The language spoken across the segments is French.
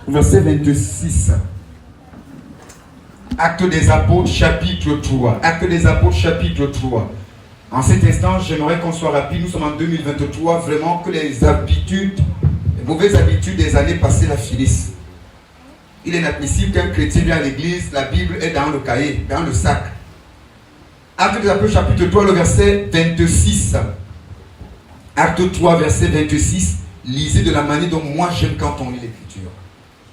verset 26. Actes des Apôtres, chapitre 3. Actes des Apôtres, chapitre 3. En cet instant, j'aimerais qu'on soit rapide. Nous sommes en 2023. Vraiment que les habitudes, les mauvaises habitudes des années passées la finissent. Il est inadmissible qu'un chrétien vienne à l'église, la Bible est dans le cahier, dans le sac. Actes des Apôtres, chapitre 3, le verset 26. Acte 3, verset 26. Lisez de la manière dont moi j'aime quand on lit l'écriture.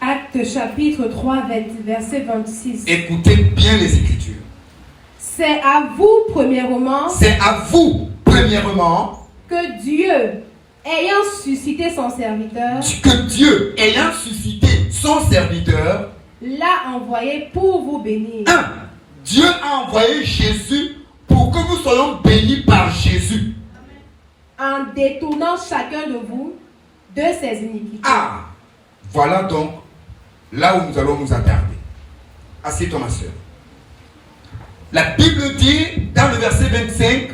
Acte chapitre 3, verset 26. Écoutez bien les écritures. C'est à vous, premièrement, que Dieu, ayant suscité son serviteur, l'a envoyé pour vous bénir. Dieu a envoyé Jésus pour que nous soyons bénis par Jésus. En détournant chacun de vous de ses iniquités. Voilà donc là où nous allons nous attarder. Assieds-toi, ma soeur. La Bible dit dans le verset 25,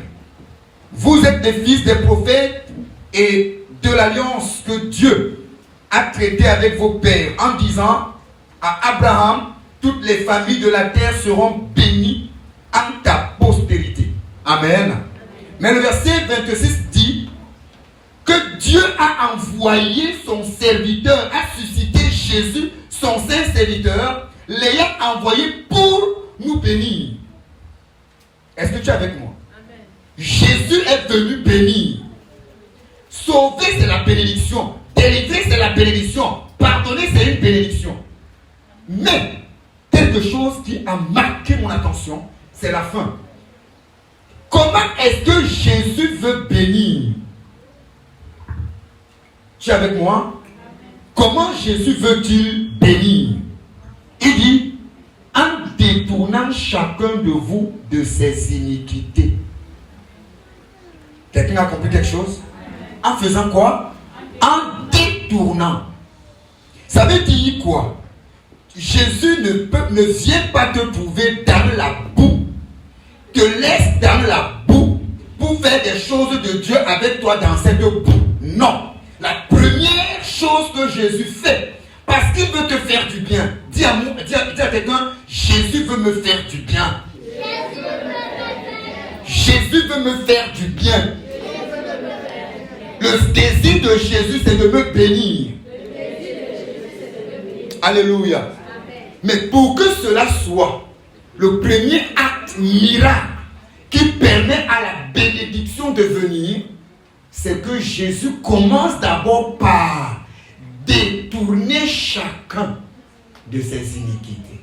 vous êtes des fils des prophètes et de l'alliance que Dieu a traitée avec vos pères en disant à Abraham, toutes les familles de la terre seront bénies en ta postérité. Amen. Mais le verset 26 dit que Dieu a envoyé son serviteur, a suscité Jésus, son saint serviteur, l'ayant envoyé pour nous bénir. Est-ce que tu es avec moi? Amen. Jésus est venu bénir. Sauver, c'est la bénédiction. Délivrer, c'est la bénédiction. Pardonner, c'est une bénédiction. Mais, quelque chose qui a marqué mon attention, c'est la fin. Comment est-ce que Jésus veut bénir? Tu es avec moi? Comment Jésus veut-il bénir? Il dit, en détournant chacun de vous de ses iniquités. Quelqu'un a compris quelque chose? En faisant quoi? En détournant. Ça veut dire quoi? Jésus ne vient pas te trouver dans la boue, te laisse dans la boue pour faire des choses de Dieu avec toi dans cette boue. Non. La première chose que Jésus fait, parce qu'il veut te faire du bien, dis à quelqu'un, Jésus veut me faire du bien. Jésus veut me faire du bien. Le désir de Jésus, c'est de me bénir. Alléluia. Mais pour que cela soit, le premier acte miracle qui permet à la bénédiction de venir, c'est que Jésus commence d'abord par détourner chacun de ses iniquités.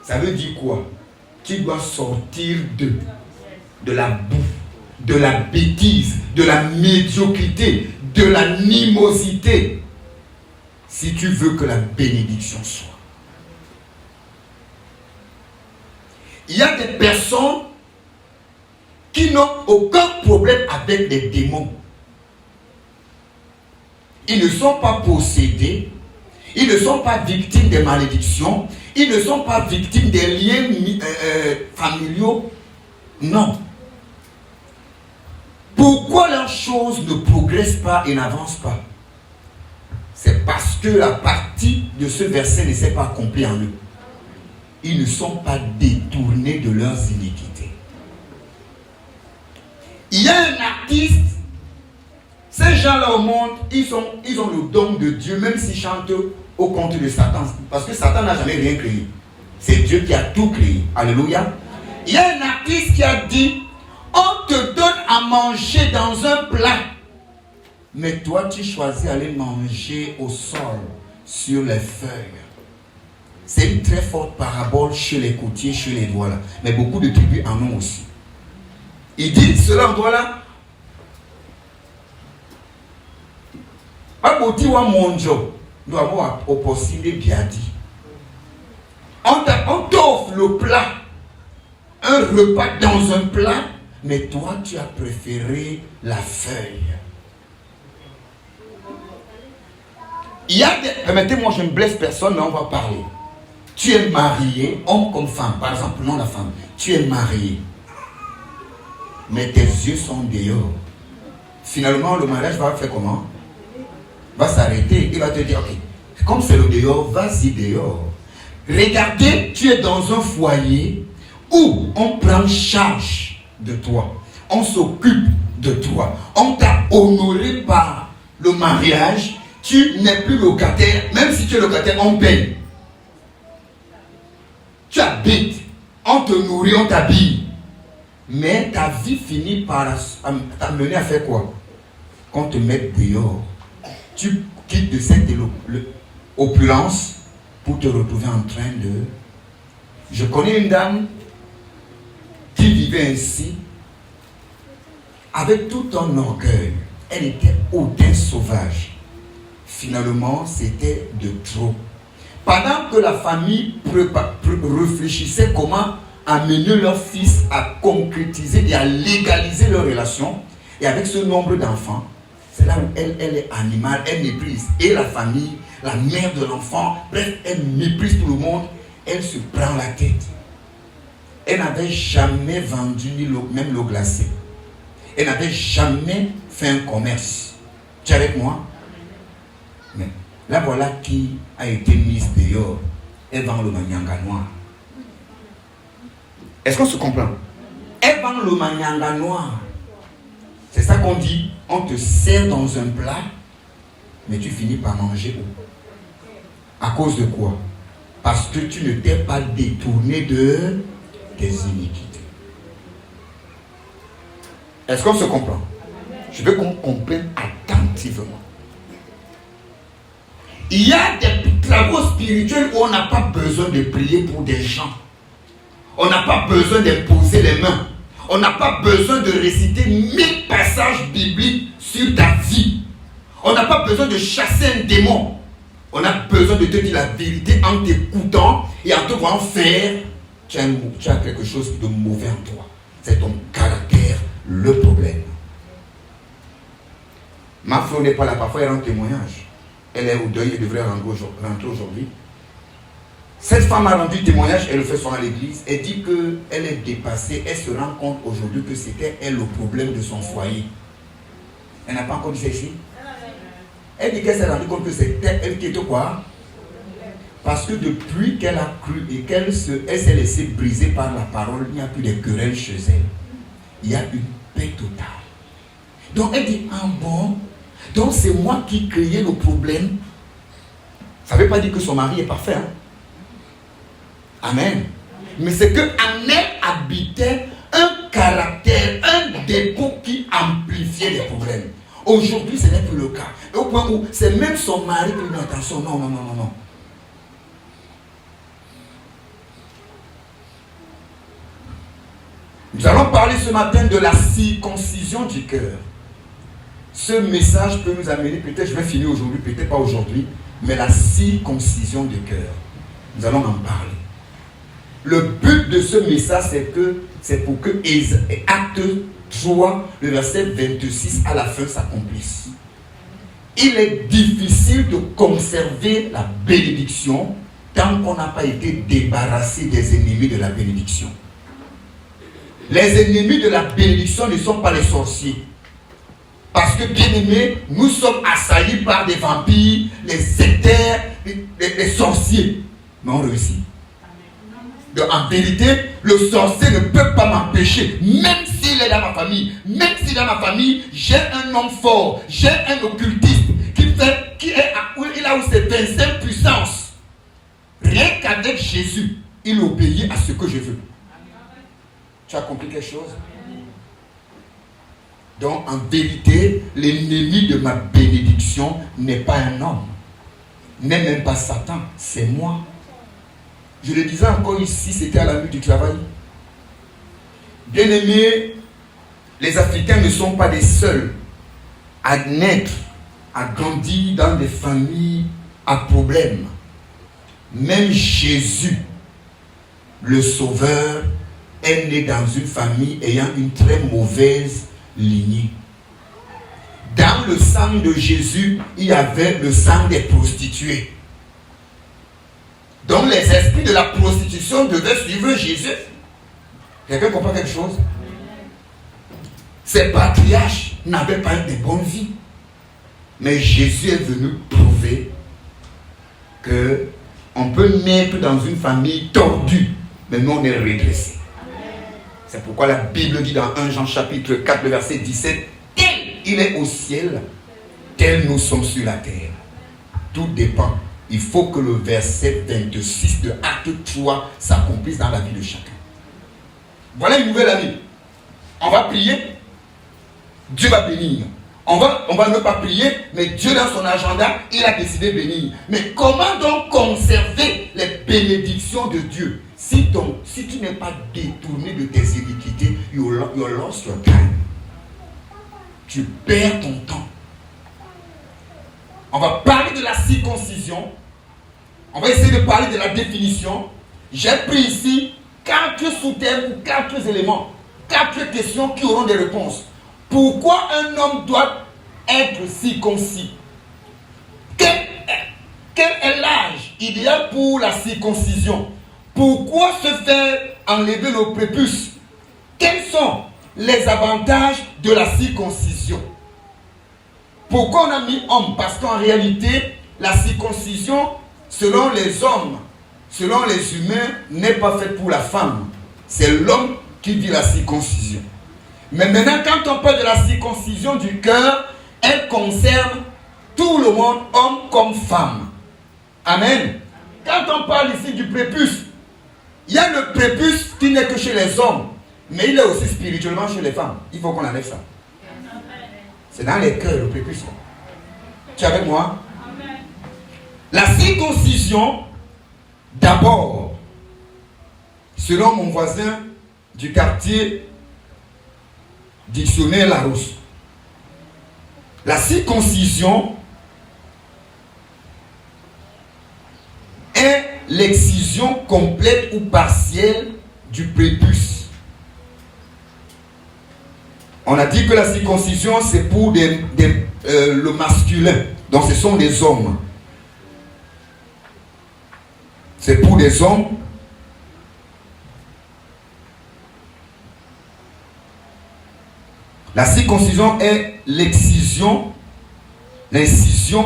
Ça veut dire quoi? Tu dois sortir de la boue, de la bêtise, de la médiocrité, de l'animosité, si tu veux que la bénédiction soit. Il y a des personnes qui n'ont aucun problème avec les démons. Ils ne sont pas possédés, ils ne sont pas victimes des malédictions, ils ne sont pas victimes des liens familiaux. Non. Pourquoi leurs choses ne progressent pas et n'avancent pas? C'est parce que la partie de ce verset ne s'est pas accomplie en eux. Ils ne sont pas détournés de leurs iniquités. Il y a un artiste, ces gens-là au monde, ils ont le don de Dieu, même s'ils chantent au compte de Satan. Parce que Satan n'a jamais rien créé. C'est Dieu qui a tout créé. Alléluia. Il y a un artiste qui a dit, on te donne à manger dans un plat, mais toi tu choisis d'aller manger au sol, sur les feuilles. C'est une très forte parabole chez les côtiers, chez les Douala. Mais beaucoup de tribus en ont aussi. Il dit cela en Douala. On t'offre le plat, un repas dans un plat, mais toi tu as préféré la feuille. Il y a des... Permettez-moi, je ne blesse personne, mais on va parler. Tu es marié, homme comme femme, par exemple, non la femme. Tu es marié, mais tes yeux sont dehors. Finalement, le mariage va faire comment? Va s'arrêter. Il va te dire, ok, Comme c'est le dehors, vas-y dehors. Regardez, tu es dans un foyer où on prend charge de toi. On s'occupe de toi. On t'a honoré par le mariage. Tu n'es plus locataire. Même si tu es locataire, on paye. Tu habites. On te nourrit, on t'habille. Mais ta vie finit par t'amener à faire quoi? Qu'on te mette dehors. Tu quittes de cette opulence pour te retrouver en train de... Je connais une dame qui vivait ainsi avec tout un orgueil. Elle était hautain sauvage. Finalement, c'était de trop. Pendant que la famille réfléchissait comment amener leur fils à concrétiser et à légaliser leur relation, et avec ce nombre d'enfants, c'est là où elle est animale, elle méprise et la famille, la mère de l'enfant, bref, elle méprise tout le monde, elle se prend la tête. Elle n'avait jamais vendu ni même l'eau glacée. Elle n'avait jamais fait un commerce. Tu es avec moi? Mais là voilà qui a été mise dehors. Elle vend le manyanga noir. Est-ce qu'on se comprend? Elle vend le manyanga noir. C'est ça qu'on dit. On te sert dans un plat, mais tu finis par manger où? À cause de quoi? Parce que tu ne t'es pas détourné de tes iniquités. Est-ce qu'on se comprend? Je veux qu'on comprenne attentivement. Il y a des travaux spirituels où on n'a pas besoin de prier pour des gens. On n'a pas besoin d'imposer les mains. On n'a pas besoin de réciter 1000 passages bibliques sur ta vie. On n'a pas besoin de chasser un démon. On a besoin de te dire la vérité en t'écoutant et en te voyant faire. Tu as quelque chose de mauvais en toi. C'est ton caractère, le problème. Ma fille n'est pas là, parfois elle rend témoignage. Elle est au deuil, elle devrait rentrer aujourd'hui. Cette femme a rendu témoignage, elle le fait souvent à l'église. Elle dit qu'elle est dépassée, elle se rend compte aujourd'hui que c'était elle le problème de son foyer. Elle n'a pas encore dit ça ici. Elle dit qu'elle s'est rendue compte que c'était elle qui était quoi? Parce que depuis qu'elle a cru et qu'elle s'est laissée briser par la parole, il n'y a plus de querelles chez elle. Il y a une paix totale. Donc elle dit, ah bon, donc c'est moi qui créais le problème. Ça ne veut pas dire que son mari est parfait. Hein? Amen. Mais c'est qu'en elle habitait un caractère, un défaut qui amplifiait les problèmes. Aujourd'hui, ce n'est plus le cas. Et au point où c'est même son mari qui lui dit attention, non. Nous allons parler ce matin de la circoncision du cœur. Ce message peut nous amener, peut-être je vais finir aujourd'hui, peut-être pas aujourd'hui, mais la circoncision du cœur. Nous allons en parler. Le but de ce message, c'est pour que Acte 3, le verset 26 à la fin s'accomplisse. Il est difficile de conserver la bénédiction tant qu'on n'a pas été débarrassé des ennemis de la bénédiction. Les ennemis de la bénédiction ne sont pas les sorciers. Parce que, bien aimés, nous sommes assaillis par des vampires, les éthers, les sorciers. Mais on réussit. Donc, en vérité, le sorcier ne peut pas m'empêcher, même s'il est dans ma famille, même si dans ma famille, j'ai un homme fort, j'ai un occultiste qui est là où c'est 25 puissances. Rien qu'avec Jésus, il obéit à ce que je veux. Tu as compris quelque chose? Donc, en vérité, l'ennemi de ma bénédiction n'est pas un homme, n'est même pas Satan, c'est moi. Je le disais encore ici, c'était à la nuit du travail. Bien aimés, les Africains ne sont pas les seuls à naître, à grandir dans des familles à problème. Même Jésus, le Sauveur, est né dans une famille ayant une très mauvaise lignée. Dans le sang de Jésus, il y avait le sang des prostituées. Donc les esprits de la prostitution devaient suivre Jésus. Quelqu'un comprend quelque chose? Ces patriarches n'avaient pas de bonne vie. Mais Jésus est venu prouver qu'on peut naître dans une famille tordue, mais nous on est redressé. C'est pourquoi la Bible dit dans 1 Jean chapitre 4, le verset 17, tel il est au ciel, tel nous sommes sur la terre. Tout dépend. Il faut que le verset 26 de Acte 3 s'accomplisse dans la vie de chacun. Voilà une nouvelle année. On va prier, Dieu va bénir. On va ne pas prier, mais Dieu dans son agenda, il a décidé de bénir. Mais comment donc conserver les bénédictions de Dieu? Si tu n'es pas détourné de tes iniquités, you lost your time. Tu perds ton temps. On va parler de la circoncision. On va essayer de parler de la définition. J'ai pris ici 4 sous-thèmes ou 4 éléments, 4 questions qui auront des réponses. Pourquoi un homme doit être circoncis? Quel est l'âge idéal pour la circoncision? Pourquoi se faire enlever le prépuce? Quels sont les avantages de la circoncision? Pourquoi on a mis homme? Parce qu'en réalité, la circoncision, selon les hommes, selon les humains, n'est pas faite pour la femme. C'est l'homme qui dit la circoncision. Mais maintenant, quand on parle de la circoncision du cœur, elle concerne tout le monde, homme comme femme. Amen. Quand on parle ici du prépuce, il y a le prépuce qui n'est que chez les hommes, mais il est aussi spirituellement chez les femmes. Il faut qu'on enlève ça. C'est dans les cœurs, le prépuce. Tu es avec moi? La circoncision, d'abord, selon mon voisin du quartier, dictionnaire Larousse, la circoncision est l'excision complète ou partielle du prépuce. On a dit que la circoncision c'est pour le masculin, donc ce sont des hommes. C'est pour des hommes. La circoncision est l'incision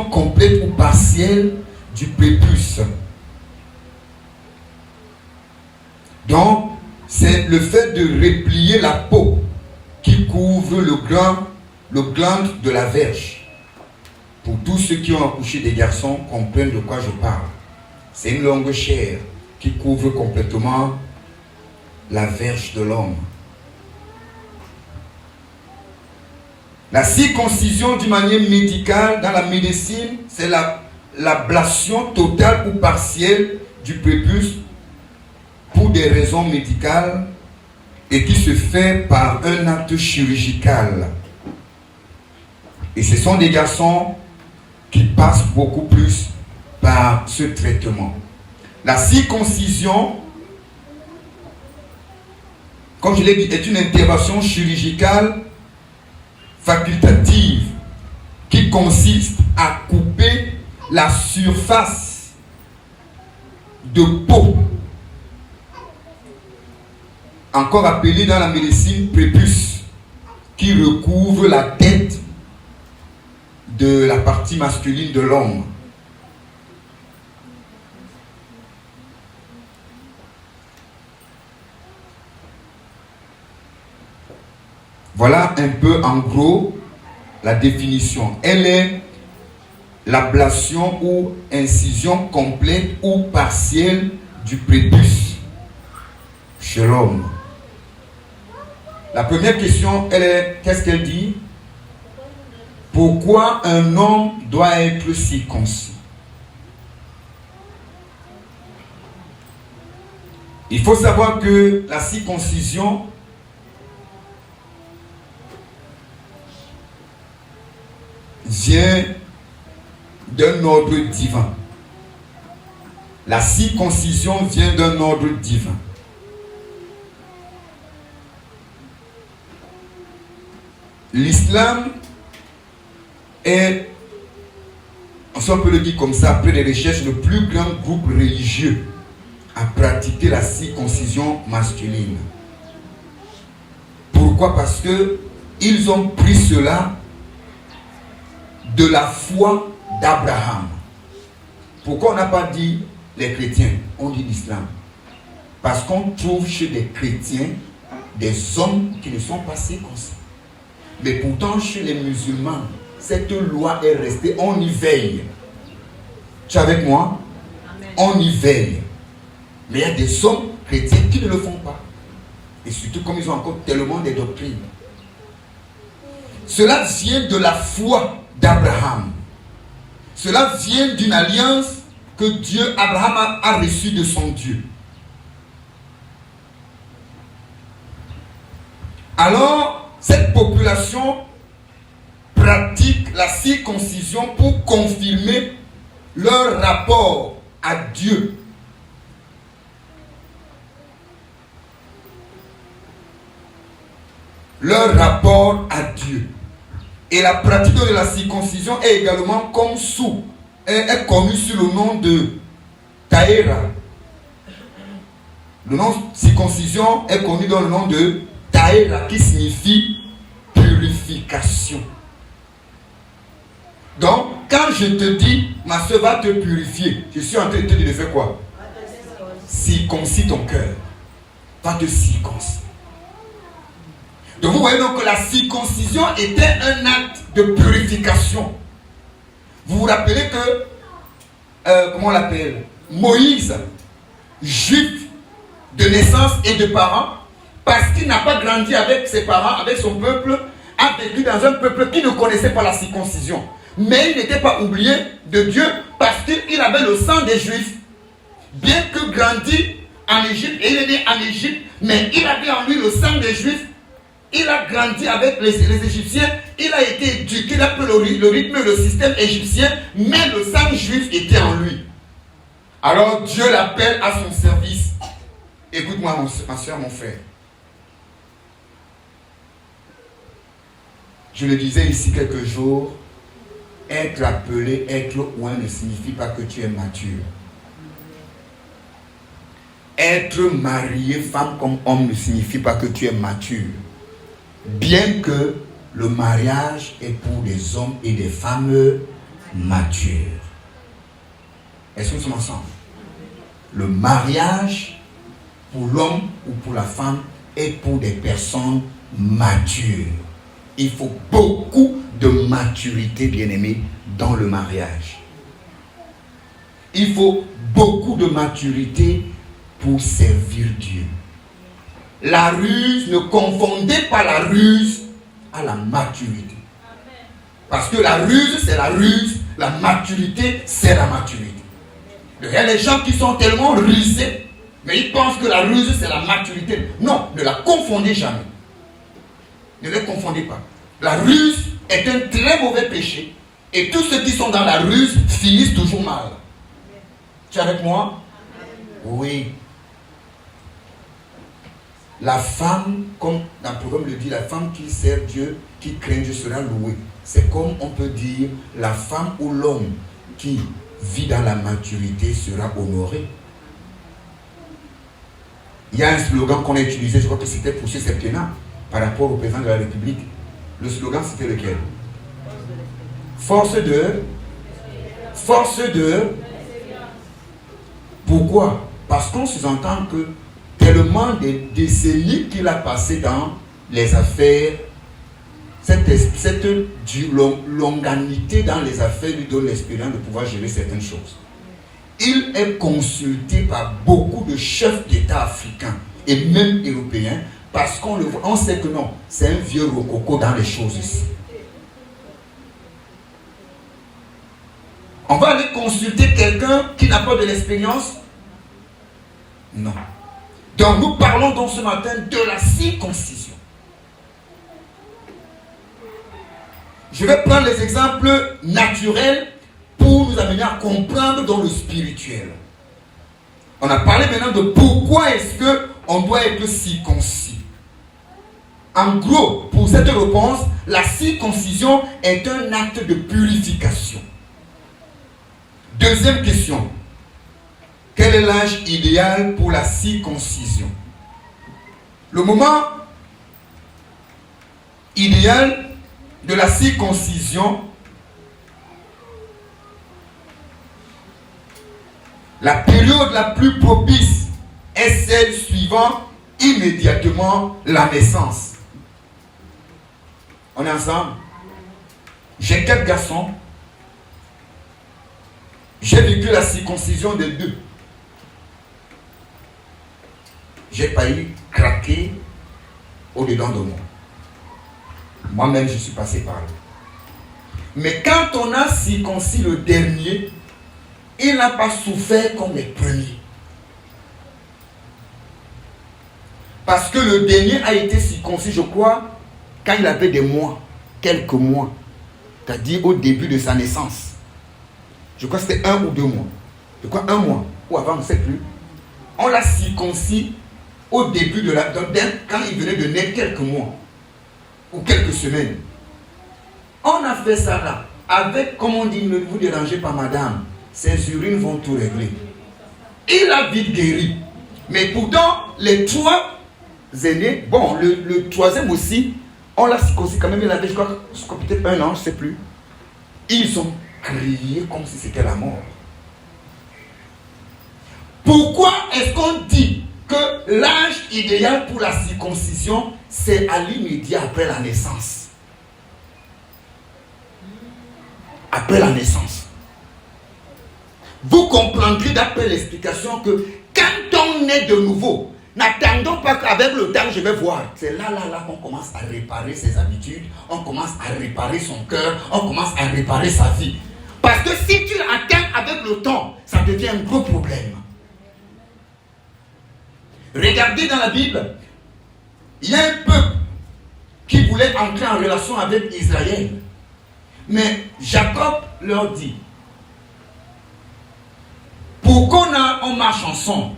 complète ou partielle du prépuce. Donc, c'est le fait de replier la peau qui couvre le gland de la verge. Pour tous ceux qui ont accouché des garçons, comprennent de quoi je parle. C'est une longue chair qui couvre complètement la verge de l'homme. La circoncision d'une manière médicale, dans la médecine, c'est l'ablation totale ou partielle du prépuce pour des raisons médicales et qui se fait par un acte chirurgical. Et ce sont des garçons qui passent beaucoup plus par ce traitement. La circoncision, comme je l'ai dit, est une intervention chirurgicale facultative qui consiste à couper la surface de peau, encore appelée dans la médecine prépuce, qui recouvre la tête de la partie masculine de l'homme. Voilà un peu en gros la définition. Elle est l'ablation ou incision complète ou partielle du prépuce chez l'homme. La première question, elle est, qu'est-ce qu'elle dit? Pourquoi un homme doit être circoncis? Il faut savoir que la circoncision vient d'un ordre divin. La circoncision vient d'un ordre divin. L'islam est, si on peut le dire comme ça, après les recherches, le plus grand groupe religieux à pratiquer la circoncision masculine. Pourquoi? Parce que ils ont pris cela de la foi d'Abraham. Pourquoi on n'a pas dit les chrétiens? On dit l'islam. Parce qu'on trouve chez les chrétiens des hommes qui ne sont pas circoncis. Mais pourtant, chez les musulmans, cette loi est restée, on y veille. Tu es avec moi? Amen. On y veille. Mais il y a des hommes chrétiens qui ne le font pas. Et surtout comme ils ont encore tellement de doctrines. Cela vient de la foi d'Abraham. Cela vient d'une alliance que Abraham a reçue de son Dieu. Alors, cette population pratique la circoncision pour confirmer leur rapport à Dieu. Leur rapport à Dieu. Et la pratique de la circoncision est également est connue sous le nom de Taïra. Le nom circoncision est connu dans le nom de Taïra, qui signifie purification. Donc, quand je te dis, ma soeur va te purifier, je suis en train de te dire de faire quoi? Circoncis ton cœur. Va te circoncire. Donc vous voyez donc que la circoncision était un acte de purification. Vous vous rappelez que, comment on l'appelle? Moïse, juif de naissance et de parents, parce qu'il n'a pas grandi avec ses parents, avec son peuple, a vécu dans un peuple qui ne connaissait pas la circoncision. Mais il n'était pas oublié de Dieu parce qu'il avait le sang des Juifs. Bien que grandi en Égypte, et il est né en Égypte, mais il avait en lui le sang des Juifs. Il a grandi avec les Égyptiens, il a été éduqué d'après le rythme et le système égyptien, mais le sang juif était en lui. Alors Dieu l'appelle à son service. Écoute-moi ma soeur, mon frère. Je le disais ici quelques jours, être appelé, être loin ne signifie pas que tu es mature. Être marié, femme comme homme, ne signifie pas que tu es mature. Bien que le mariage est pour des hommes et des femmes matures. Est-ce que nous sommes ensemble? Le mariage pour l'homme ou pour la femme est pour des personnes matures. Il faut beaucoup de maturité, bien-aimé, dans le mariage. Il faut beaucoup de maturité pour servir Dieu. La ruse, ne confondez pas la ruse à la maturité. Parce que la ruse, c'est la ruse, la maturité, c'est la maturité. Il y a les gens qui sont tellement rusés, mais ils pensent que la ruse, c'est la maturité. Non, ne la confondez jamais. Ne les confondez pas. La ruse est un très mauvais péché. Et tous ceux qui sont dans la ruse finissent toujours mal. Tu es avec moi? Oui. La femme, comme dans le programme le dit, la femme qui sert Dieu, qui craint Dieu sera louée. C'est comme on peut dire, la femme ou l'homme qui vit dans la maturité sera honoré. Il y a un slogan qu'on a utilisé, je crois que c'était pour ce septennat, par rapport au président de la République. Le slogan c'était lequel? Force de. Pourquoi? Parce qu'on sous-entend que tellement de décennies qu'il a passé dans les affaires, cette longanité dans les affaires lui donne l'expérience de pouvoir gérer certaines choses. Il est consulté par beaucoup de chefs d'État africains et même européens parce qu'on le voit, on sait que non, c'est un vieux rococo dans les choses ici. On va aller consulter quelqu'un qui n'a pas de l'expérience? Non. Donc nous parlons donc ce matin de la circoncision. Je vais prendre les exemples naturels pour nous amener à comprendre dans le spirituel. On a parlé maintenant de pourquoi est-ce qu'on doit être circoncis. En gros, pour cette réponse, la circoncision est un acte de purification. Deuxième question. Quel est l'âge idéal pour la circoncision? Le moment idéal de la circoncision La période la plus propice est celle suivant immédiatement la naissance. On est ensemble? J'ai 4 garçons. J'ai vécu la circoncision des 2. J'ai failli craquer au-dedans de moi. Moi-même, je suis passé par là. Mais quand on a circoncis le dernier, il n'a pas souffert comme les premiers. Parce que le dernier a été circoncis, je crois, quand il avait des mois, quelques mois. C'est-à-dire au début de sa naissance. Je crois que c'était 1 ou 2 mois. Je crois 1 mois. Ou avant, on ne sait plus. On l'a circoncis au début de la... quand il venait de naître quelques mois. Ou quelques semaines. On a fait ça là. Avec, comme on dit, ne vous dérangez pas madame. Ses urines vont tout régler. Il a vite guéri. Mais pourtant, les 3 aînés, bon, le 3e aussi, on l'a circoncis quand même. Il avait, je crois, peut-être 1 an, je ne sais plus. Ils ont crié comme si c'était la mort. Pourquoi est-ce qu'on dit que l'âge idéal pour la circoncision, c'est à l'immédiat après la naissance? Après la naissance. Vous comprendrez d'après l'explication que quand on est de nouveau, n'attendons pas qu'avec le temps je vais voir. C'est là qu'on commence à réparer ses habitudes, on commence à réparer son cœur, on commence à réparer sa vie. Parce que si tu attends avec le temps, ça devient un gros problème. Regardez dans la Bible, il y a un peuple qui voulait entrer en relation avec Israël. Mais Jacob leur dit, pour qu'on marche ensemble,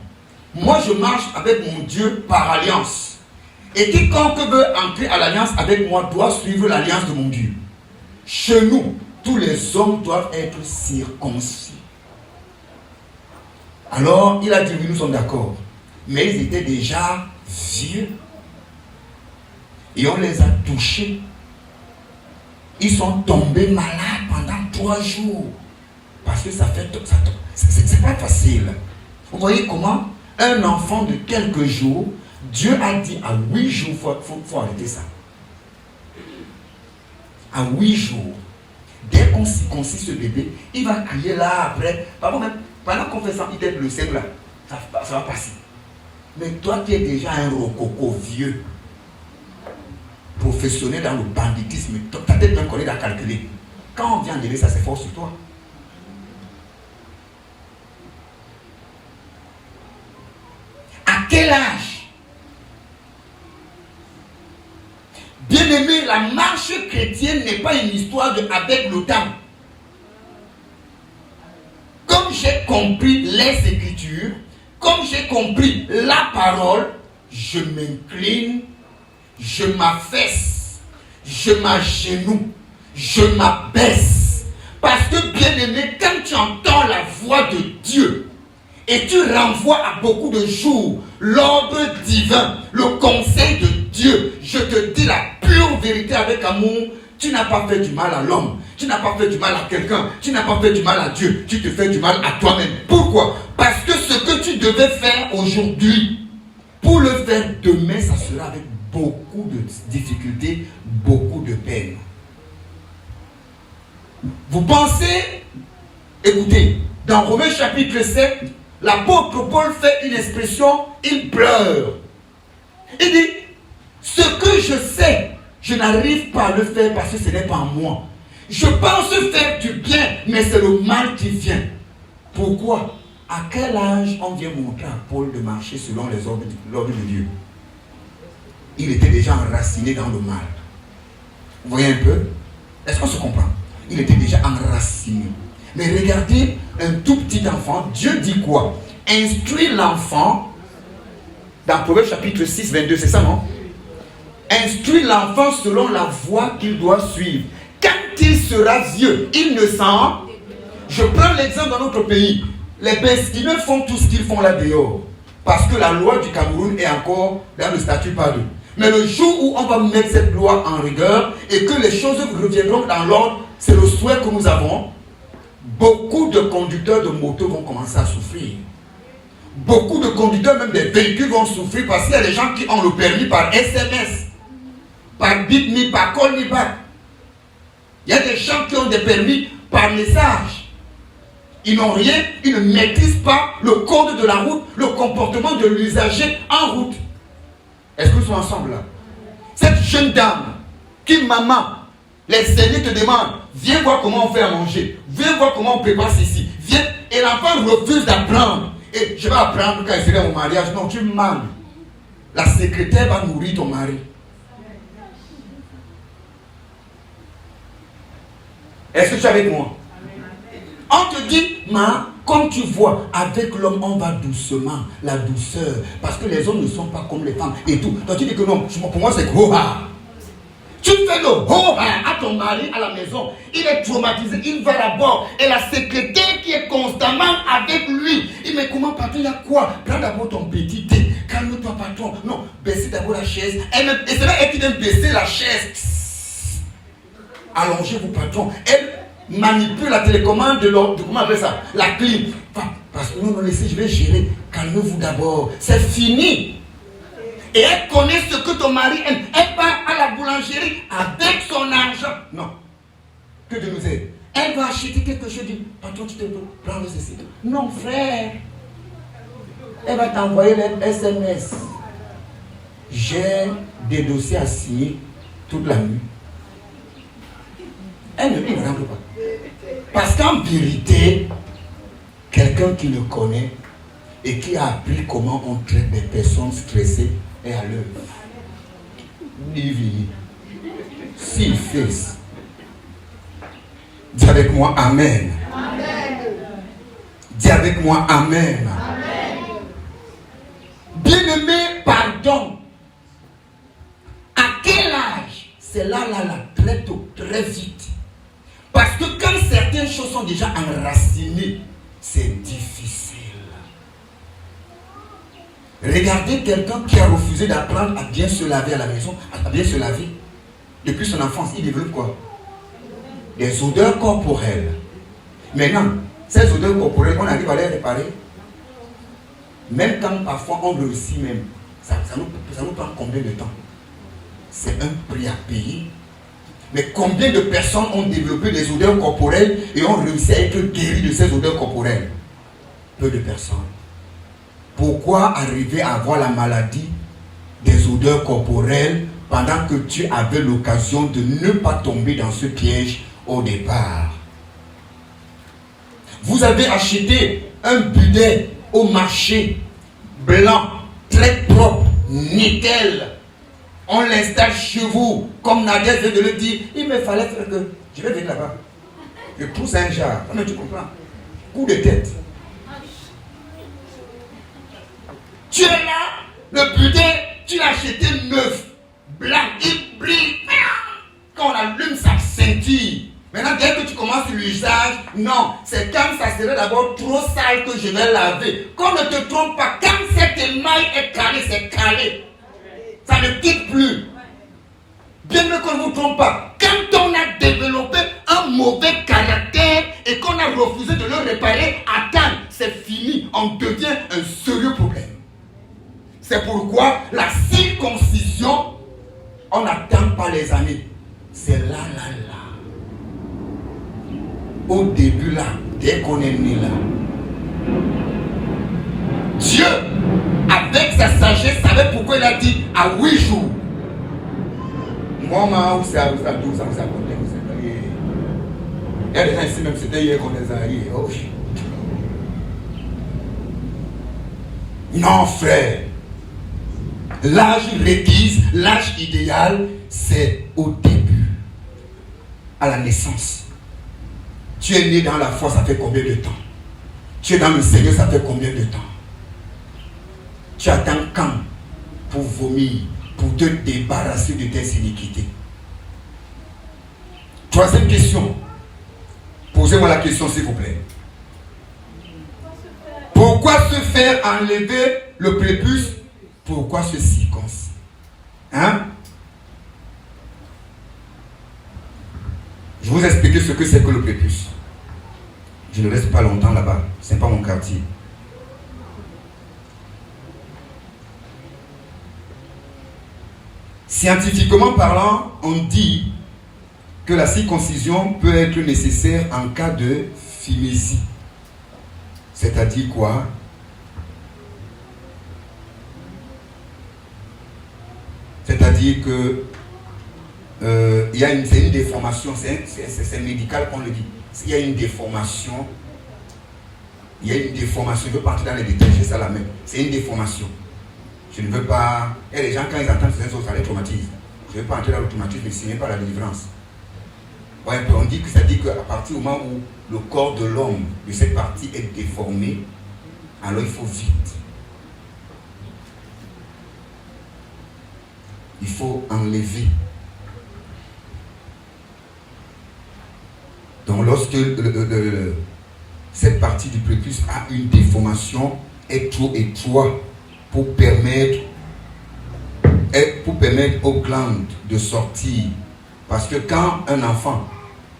moi je marche avec mon Dieu par alliance. Et quiconque veut entrer à l'alliance avec moi doit suivre l'alliance de mon Dieu. Chez nous, tous les hommes doivent être circoncis. Alors, il a dit, oui, nous sommes d'accord. Mais ils étaient déjà vieux. Et on les a touchés. Ils sont tombés malades pendant 3 jours. Parce que ça fait... c'est pas facile. Vous voyez comment un enfant de quelques jours, Dieu a dit à 8 jours, il faut arrêter ça. À 8 jours. Dès qu'on circoncit ce bébé, il va crier là après. Pendant qu'on fait ça, peut-être le sein là, ça va passer. Mais toi, tu es déjà un rococo vieux, professionnel dans le banditisme. Ta tête même connaît à calculer. Quand on vient enlever ça, c'est fort sur toi. À quel âge? Bien-aimé, la marche chrétienne n'est pas une histoire avec le temps. Comme j'ai compris les Écritures, comme j'ai compris la parole, je m'incline, je m'affaisse, je m'agenouille, je m'abaisse. Parce que, bien-aimé, quand tu entends la voix de Dieu et tu renvoies à beaucoup de jours l'ordre divin, le conseil de Dieu, je te dis la pure vérité avec amour, tu n'as pas fait du mal à l'homme, tu n'as pas fait du mal à quelqu'un, tu n'as pas fait du mal à Dieu, tu te fais du mal à toi-même. Pourquoi? Parce que ce que tu devais faire aujourd'hui, pour le faire demain, ça sera avec beaucoup de difficultés, beaucoup de peine. Vous pensez, écoutez, dans Romains chapitre 7, l'apôtre Paul fait une expression, il pleure. Il dit, ce que je sais, je n'arrive pas à le faire parce que ce n'est pas moi. Je pense faire du bien, mais c'est le mal qui vient. Pourquoi? À quel âge on vient montrer à Paul de marcher selon les ordres de Dieu? Il était déjà enraciné dans le mal. Vous voyez un peu? Est-ce qu'on se comprend? Il était déjà enraciné. Mais regardez, un tout petit enfant, Dieu dit quoi? Instruis l'enfant, dans Proverbe chapitre 6, 22, c'est ça, non? Instruis l'enfant selon la voie qu'il doit suivre. Quand il sera vieux, il ne s'en... Je prends l'exemple dans notre pays. Les Beskineux font tout ce qu'ils font là dehors. Parce que la loi du Cameroun est encore dans le statut pas d'eux. Mais le jour où on va mettre cette loi en rigueur et que les choses reviendront dans l'ordre, c'est le souhait que nous avons. beaucoup de conducteurs de moto vont commencer à souffrir. Beaucoup de conducteurs même des véhicules vont souffrir parce qu'il y a des gens qui ont le permis par SMS, par BitMe, par CallMeBack. Il y a des gens qui ont des permis par message. Ils n'ont rien, ils ne maîtrisent pas le code de la route, le comportement de l'usager en route. Est-ce que nous sommes ensemble là? Cette jeune dame qui, maman, les aînés te demandent, viens voir comment on fait à manger, viens voir comment on prépare ceci, viens, et l'enfant refuse d'apprendre. Et je vais apprendre quand je serai au mariage. Non, tu mens. La secrétaire va nourrir ton mari. Est-ce que tu es avec moi? On te dit, ma, comme tu vois, avec l'homme, on va doucement, la douceur. Parce que les hommes ne sont pas comme les femmes et tout. Donc tu dis que non, pour moi c'est ho-ha. Tu fais le ho-ha à ton mari à la maison. Il est traumatisé, il va d'abord. Et la secrétaire qui est constamment avec lui, il dit, mais comment patron, il y a quoi? Prends d'abord ton petit thé. Calme-toi patron. Non, baissez d'abord la chaise. Et c'est là elle qui vient baisser la chaise. Allongez-vous patron. Elle manipule la télécommande de comment on appelle ça? La clim. Parce que non, laissez, je vais gérer. Calmez-vous d'abord. C'est fini. Et elle connaît ce que ton mari aime. Elle va à la boulangerie avec son argent. Non. Que Dieu nous aide. Elle va acheter quelque chose. Dit, patron, tu te peux prendre ceci. Non, frère. Elle va t'envoyer les SMS. J'ai des dossiers à signer toute la nuit. Elle ne me rentre pas. Parce qu'en vérité, quelqu'un qui le connaît et qui a appris comment on traite des personnes stressées est à l'œuvre. Livy, s'il fait. Dis avec moi Amen. Amen. Dis avec moi Amen. Amen. Bien-aimé, pardon. À quel âge? C'est là, très tôt, très vite. Parce que quand certaines choses sont déjà enracinées, c'est difficile. Regardez quelqu'un qui a refusé d'apprendre à bien se laver à la maison, à bien se laver. Depuis son enfance, il développe quoi? Des odeurs corporelles. Maintenant, ces odeurs corporelles, on arrive à les réparer. Même quand parfois on réussit même, ça nous prend combien de temps? C'est un prix à payer. Mais combien de personnes ont développé des odeurs corporelles et ont réussi à être guéris de ces odeurs corporelles? Peu de personnes. Pourquoi arriver à avoir la maladie des odeurs corporelles pendant que tu avais l'occasion de ne pas tomber dans ce piège au départ? Vous avez acheté un bidet au marché blanc, très propre, nickel. On l'installe chez vous, comme Nadia vient de le dire. Il me fallait faire que je vais venir là-bas. Je pousse un jar. Mais tu comprends? Coup de tête. Tu es là, le bidet, tu l'as acheté neuf, blanc, il brille. Quand on allume, ça scintille. Maintenant, dès que tu commences l'usage, non, c'est quand ça serait d'abord trop sale que je vais laver. Qu'on ne te trompe pas, quand cet émail est calé, c'est calé. Ça ne quitte plus. Bien mieux qu'on ne vous trompe pas. Quand on a développé un mauvais caractère et qu'on a refusé de le réparer, attends, c'est fini. On devient un sérieux problème. C'est pourquoi la circoncision, on n'attend pas les années. C'est là. Au début là, dès qu'on est né là. Dieu, avec sa sagesse, savait pourquoi il a dit à 8 jours. Moi, où c'est à 12 ans, vous savez, il y a des gens ici, même c'était hier qu'on les a eu. Oh. Non, frère. L'âge requis, l'âge idéal, c'est au début, à la naissance. Tu es né dans la foi, ça fait combien de temps? Tu es dans le Seigneur, ça fait combien de temps? Tu attends quand pour vomir, pour te débarrasser de tes iniquités? Troisième question. Posez-moi la question, s'il vous plaît. Pourquoi se faire enlever le prépuce? Pourquoi se circoncire? Hein? Je vais vous expliquer ce que c'est que le prépuce. Je ne reste pas longtemps là-bas. Ce n'est pas mon quartier. Scientifiquement parlant, on dit que la circoncision peut être nécessaire en cas de phimosie. C'est-à-dire quoi? C'est-à-dire que c'est une déformation, c'est médical qu'on le dit. Il y a une déformation. Il y a une déformation. Je ne veux pas entrer dans les détails, j'ai ça la même. C'est une déformation. Je ne veux pas. Et les gens, quand ils entendent ces choses, ça les traumatise. Je ne veux pas entrer dans le traumatisme, mais ce n'est pas la délivrance. Ouais, on dit que ça dit qu'à partir du moment où le corps de l'homme, de cette partie, est déformé, alors il faut vite. Il faut enlever. Donc lorsque cette partie du prépuce a une déformation, est trop étroite pour permettre aux glandes de sortir. Parce que quand un enfant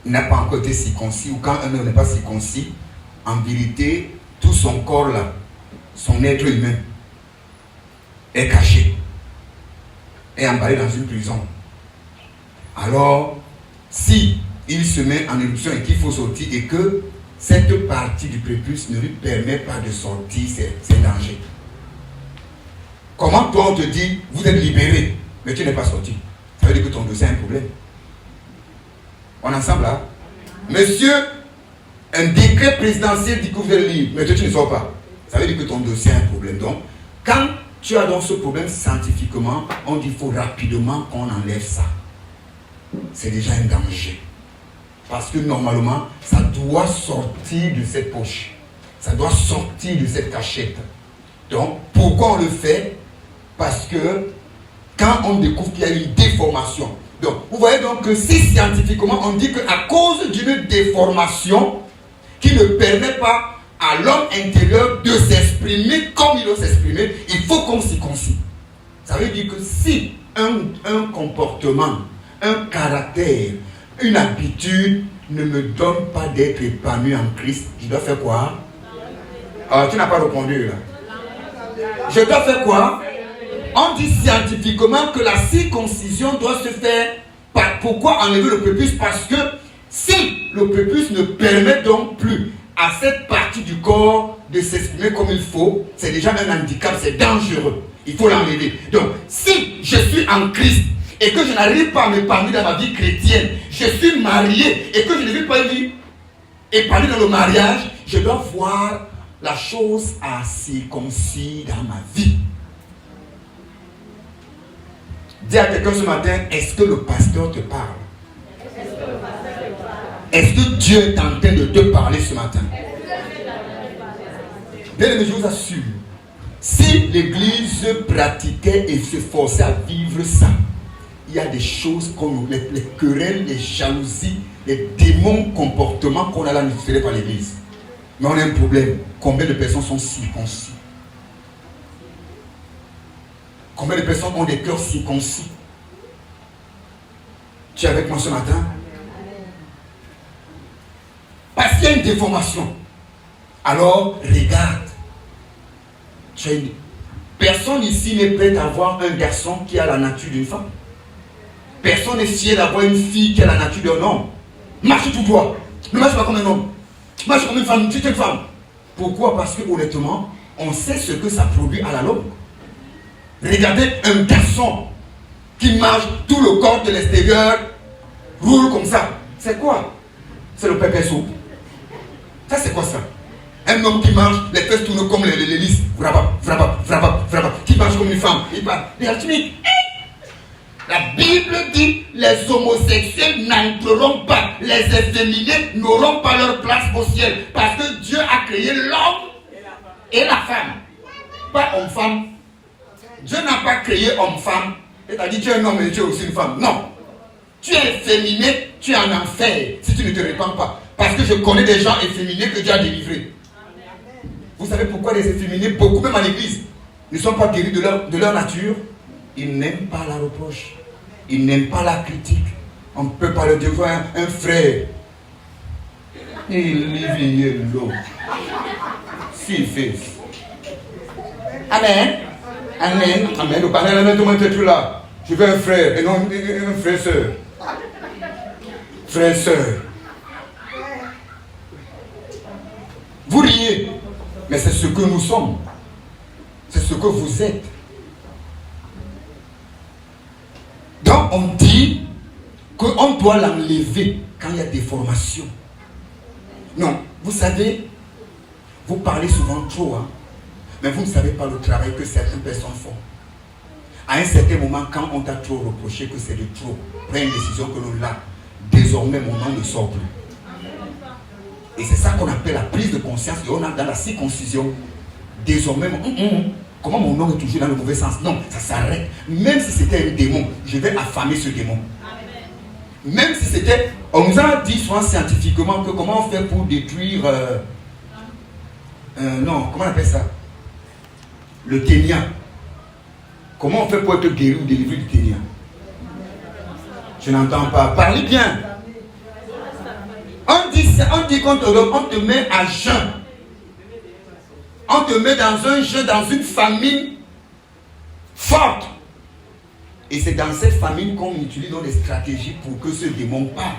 n'a pas encore été circoncis, ou quand un homme n'est pas circoncis, en vérité, tout son corps là, son être humain, est caché, est emballé dans une prison. Alors, si il se met en éruption et qu'il faut sortir, et que cette partie du prépuce ne lui permet pas de sortir, c'est danger. Comment toi on te dit, vous êtes libéré, mais tu n'es pas sorti? Ça veut dire que ton dossier a un problème. On est ensemble là? Monsieur, un décret présidentiel dit que vous êtes libre, mais toi tu ne sors pas. Ça veut dire que ton dossier a un problème. Donc, quand tu as donc ce problème scientifiquement, on dit qu'il faut rapidement qu'on enlève ça. C'est déjà un danger. Parce que normalement, ça doit sortir de cette poche. Ça doit sortir de cette cachette. Donc, pourquoi on le fait? Parce que quand on découvre qu'il y a une déformation. Donc, vous voyez donc que si scientifiquement on dit qu'à cause d'une déformation qui ne permet pas à l'homme intérieur de s'exprimer comme il doit s'exprimer, il faut qu'on s'y concie. Ça veut dire que si un comportement, un caractère, une habitude ne me donne pas d'être épanoui en Christ, je dois faire quoi? Alors, tu n'as pas répondu là. Je dois faire quoi? On dit scientifiquement que la circoncision doit se faire. Pourquoi enlever le prépuce? Parce que si le prépuce ne permet donc plus à cette partie du corps de s'exprimer comme il faut, c'est déjà un handicap, c'est dangereux. Il faut l'enlever. Donc, si je suis en Christ et que je n'arrive pas à m'épanouir dans ma vie chrétienne, je suis marié et que je ne vis pas une vie épanouie dans le mariage, je dois voir la chose à circoncire dans ma vie. Dis à quelqu'un ce matin, est-ce que le pasteur te parle? Est-ce que Dieu est en train de te parler ce matin? Bien aimé, je vous assure, si l'église pratiquait et se forçait à vivre ça, il y a des choses comme les querelles, les jalousies, les démons comportements qu'on a là ne feraient pas l'église. Mais on a un problème. Combien de personnes sont circoncis? Combien de personnes ont des cœurs circoncis? Tu es avec moi ce matin? Parce qu'il y a une déformation. Alors, regarde. Personne ici n'est prêt à avoir un garçon qui a la nature d'une femme. Personne n'est fier d'avoir une fille qui a la nature d'un homme. Marche tout droit. Ne marche pas comme un homme. Marche comme une femme. Tu es une femme. Pourquoi? Parce que honnêtement, on sait ce que ça produit à la longue. Regardez un garçon qui marche, tout le corps de l'extérieur roule comme ça. C'est quoi? C'est le pépé soupe. Ça c'est quoi ça? Un homme qui marche, les fesses tournent comme les lys. Qui marche comme une femme. Il parle. La Bible dit les homosexuels n'entreront pas, les efféminés n'auront pas leur place au ciel. Parce que Dieu a créé l'homme et la femme. Pas homme-femme. Dieu n'a pas créé homme-femme. C'est-à-dire tu es un homme et tu es aussi une femme. Non. Tu es efféminé, tu es en enfer si tu ne te répands pas. Parce que je connais des gens efféminés que Dieu a délivrés. Vous savez pourquoi les efféminés, beaucoup même en l'église, ne sont pas guéris de leur nature? Ils n'aiment pas la reproche. Ils n'aiment pas la critique. On ne peut pas leur dire, un frère. Il vit l'eau. Si, fils. Amen. Amen. Amen. Vous parlez à la main, tout le monde est là. Je veux un frère et non un frère soeur. Frère soeur. Vous riez, mais c'est ce que nous sommes. C'est ce que vous êtes. Donc on dit qu'on doit l'enlever quand il y a des formations. Non, vous savez, vous parlez souvent trop, hein, mais vous ne savez pas le travail que certaines personnes font. À un certain moment, quand on t'a trop reproché que c'est de trop, prends une décision que l'on a. Désormais, mon nom ne sort plus. Et c'est ça qu'on appelle la prise de conscience. Et on a dans la circoncision. Désormais, comment mon nom est toujours dans le mauvais sens? Non, ça s'arrête. Même si c'était un démon, je vais affamer ce démon. Même si c'était... On nous a dit souvent scientifiquement que comment on fait pour détruire... non, comment on appelle ça? Le ténia. Comment on fait pour être guéri ou délivré du ténia? Je n'entends pas. Parlez bien. On dit qu'on te met à jeun. On te met dans un jeûne, dans une famine forte. Et c'est dans cette famine qu'on utilise des stratégies pour que ce démon parte.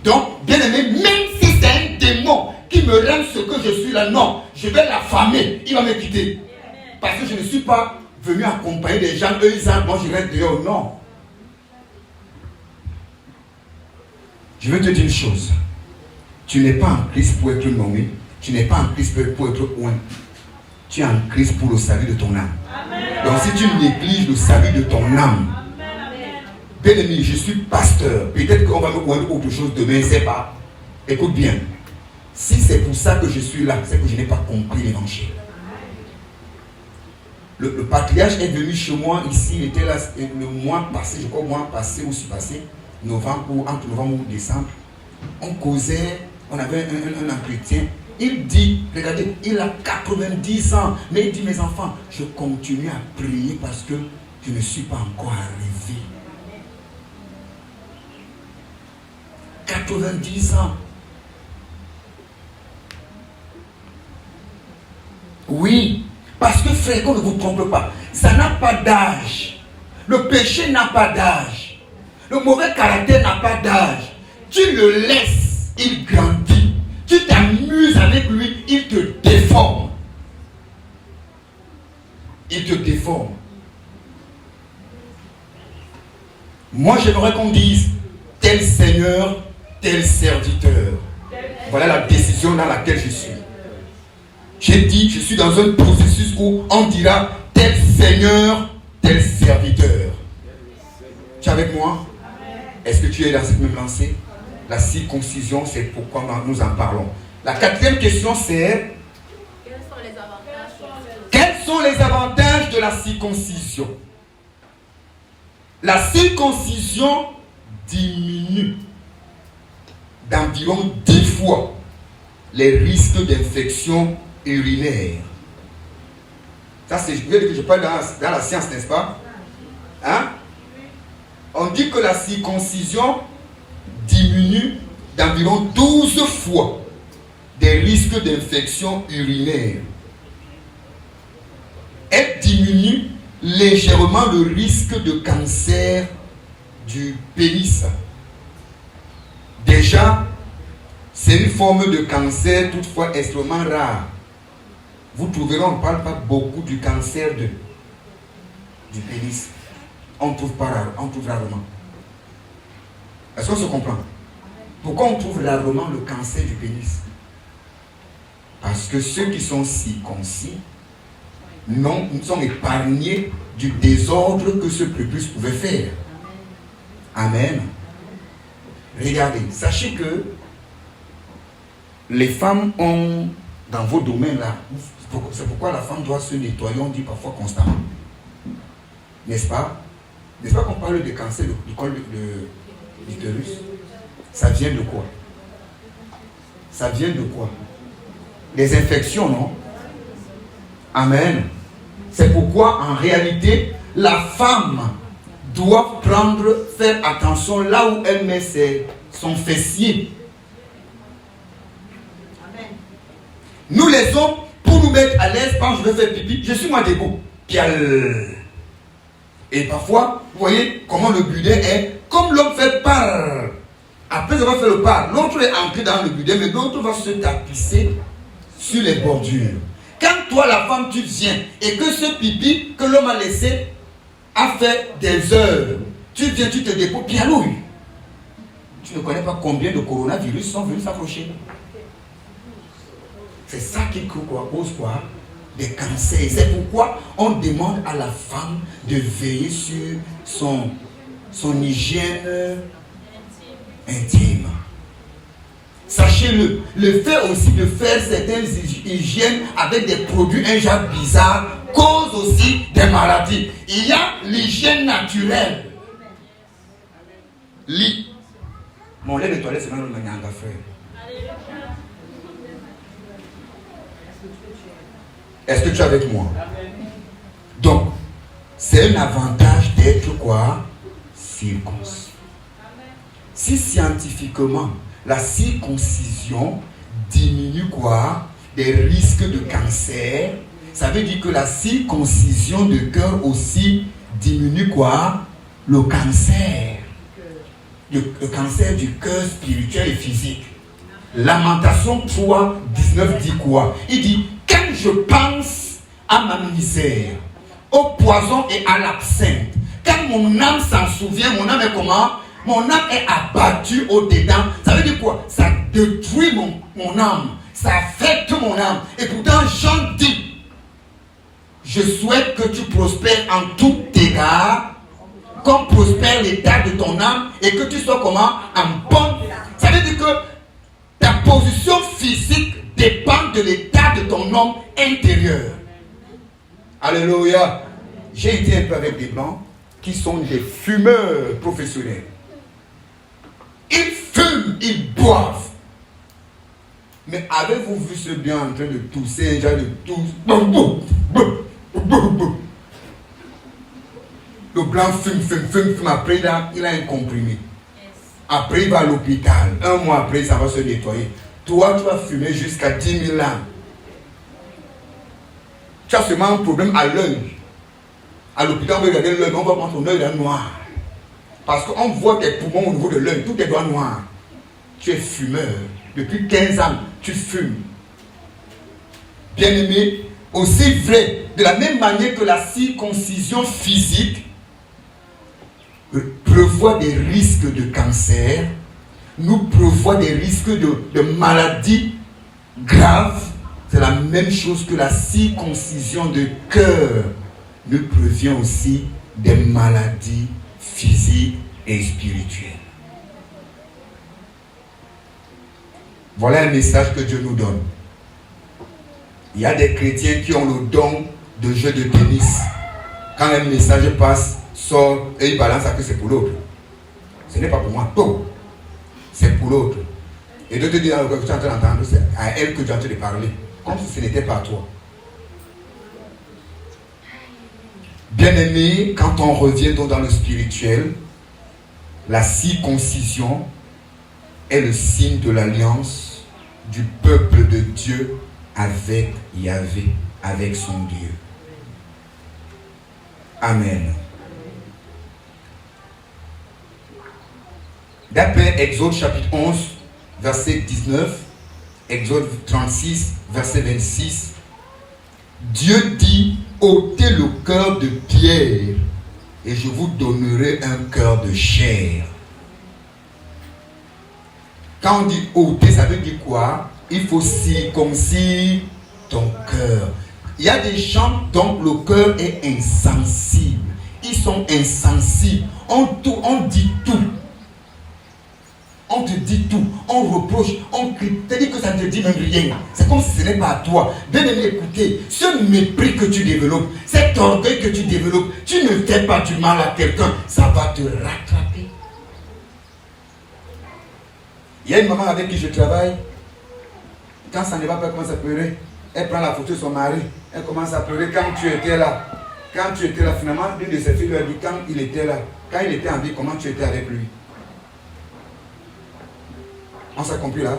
Donc, bien aimé, même si c'est un démon qui me rend ce que je suis là, non, je vais l'affamer, il va me quitter. Parce que je ne suis pas venu accompagner des gens, eux ils ont, moi je reste dehors, non. Je veux te dire une chose. Tu n'es pas en Christ pour être nommé. Tu n'es pas en Christ pour être oint. Tu es en Christ pour le salut de ton âme. Amen. Donc si tu négliges le salut de ton âme, bien aimé, je suis pasteur. Peut-être qu'on va me oindre autre chose demain, c'est pas. Écoute bien. Si c'est pour ça que je suis là, c'est que je n'ai pas compris l'évangile. Le patriarche est venu chez moi ici, il était là le mois passé, je crois le mois passé ou passé, entre novembre ou décembre. On causait, on avait un entretien. Il dit, regardez, il a 90 ans, mais il dit, mes enfants, je continue à prier parce que je ne suis pas encore arrivé. 90 ans. Oui, parce que frère, qu'on ne vous trompe pas, ça n'a pas d'âge. Le péché n'a pas d'âge. Le mauvais caractère n'a pas d'âge. Tu le laisses, il grandit. Tu t'amuses avec lui, il te déforme. Il te déforme. Moi, j'aimerais qu'on dise tel Seigneur, tel serviteur. Voilà la décision dans laquelle je suis. J'ai dit, je suis dans un processus où on dira tel Seigneur, tel serviteur. Tu es avec moi? Est-ce que tu es dans cette même lancée? La circoncision, c'est pourquoi nous en parlons. La quatrième question, c'est quels sont les avantages de la circoncision? La circoncision diminue d'environ 10 fois les risques d'infection urinaire. Ça, c'est que je parle dans la science, n'est-ce pas? Hein? On dit que la circoncision diminue d'environ 12 fois des risques d'infection urinaire. Elle diminue légèrement le risque de cancer du pénis. Déjà, c'est une forme de cancer toutefois extrêmement rare. Vous trouverez, on ne parle pas beaucoup du cancer du pénis. On trouve rarement. Est-ce qu'on se comprend? Pourquoi on trouve rarement le cancer du pénis? Parce que ceux qui sont circoncis sont épargnés du désordre que ce prépuce pouvait faire. Amen. Regardez, sachez que les femmes ont, dans vos domaines là, c'est pourquoi la femme doit se nettoyer, on dit parfois constamment. N'est-ce pas? N'est-ce pas qu'on parle de cancer du col de l'utérus? Ça vient de quoi? Ça vient de quoi? Des infections, non? Amen. C'est pourquoi en réalité, la femme doit faire attention là où elle met son fessier. Nous les hommes, pour nous mettre à l'aise, quand je veux faire pipi, je suis moi debout. Pial. Et parfois, vous voyez comment le budet est, comme l'homme fait part. Après avoir fait le pas, l'autre est entré dans le budet, mais l'autre va se tapisser sur les bordures. Quand toi, la femme, tu viens et que ce pipi que l'homme a laissé a fait des heures, tu viens, tu te déposes, pialouille. Tu ne connais pas combien de coronavirus sont venus s'accrocher. C'est ça qui cause quoi? Des cancers. C'est pourquoi on demande à la femme de veiller sur son hygiène intime. Sachez-le, le fait aussi de faire certaines hygiènes avec des produits un genre bizarre cause aussi des maladies. Il y a l'hygiène naturelle. Mon lait de toilette, c'est même le manianga, frère. Est-ce que tu es avec moi? Donc, c'est un avantage d'être quoi? Circoncis. Si scientifiquement, la circoncision diminue quoi? Des risques de cancer, ça veut dire que la circoncision de cœur aussi diminue quoi? Le cancer. Le cancer du cœur spirituel et physique. Lamentation 3, 19 dit quoi? Il dit, quand je pense à ma misère, au poison et à l'absinthe, quand mon âme s'en souvient, mon âme est comment? Mon âme est abattue au-dedans. Ça veut dire quoi? Ça détruit mon âme. Ça affecte mon âme. Et pourtant, Jean dit, je souhaite que tu prospères en tout égard, comme prospère l'état de ton âme, et que tu sois comment? En bonne. Ça veut dire que ta position physique dépend de l'état de ton homme intérieur. Alléluia. J'ai été un peu avec des blancs qui sont des fumeurs professionnels. Ils fument, ils boivent. Mais avez-vous vu ce bien en train de tousser, un genre de tousse? Le blanc fume. Après, il a un comprimé. Après, il va à l'hôpital. Un mois après, ça va se nettoyer. Toi, tu vas fumer jusqu'à 10 000 ans. Tu as seulement un problème à l'œil. À l'hôpital, on va regarder l'œil, on va voir ton œil noir. Parce qu'on voit tes poumons au niveau de l'œil, tout est doigt noir. Tu es fumeur. Depuis 15 ans, tu fumes. Bien-aimé, aussi vrai, de la même manière que la circoncision physique prévoit des risques de cancer, nous prévoit des risques de maladies graves. C'est la même chose que la circoncision de cœur nous prévient aussi des maladies physiques et spirituelles. Voilà un message que Dieu nous donne. Il y a des chrétiens qui ont le don de jeu de tennis. Quand un message passe, sort et il balance à que c'est pour l'autre. Ce n'est pas pour moi, tout. C'est pour l'autre. Et de te dire que tu es en train d'entendre, c'est à elle que tu es en train de parler. Comme si ce n'était pas à toi. Bien-aimé, quand on revient donc dans le spirituel, la circoncision est le signe de l'alliance du peuple de Dieu avec Yahvé, avec son Dieu. Amen. D'après Exode chapitre 11, verset 19, Exode 36, verset 26, Dieu dit, ôtez le cœur de pierre et je vous donnerai un cœur de chair. Quand on dit ôter, ça veut dire quoi? Il faut circoncire ton cœur. Il y a des gens dont le cœur est insensible. Ils sont insensibles. On dit tout. On te dit tout. On reproche. On crie. C'est-à-dire que ça ne te dit même rien. C'est comme si ce n'est pas à toi. Bien-aimé, écoutez. Ce mépris que tu développes, cet orgueil que tu développes, tu ne fais pas du mal à quelqu'un. Ça va te rattraper. Il y a une maman avec qui je travaille. Quand ça ne va pas, elle commence à pleurer. Elle prend la photo de son mari. Elle commence à pleurer quand tu étais là. Quand tu étais là, finalement, l'une de ses filles lui a dit quand il était là. Quand il était en vie, comment tu étais avec lui? On s'est compris là?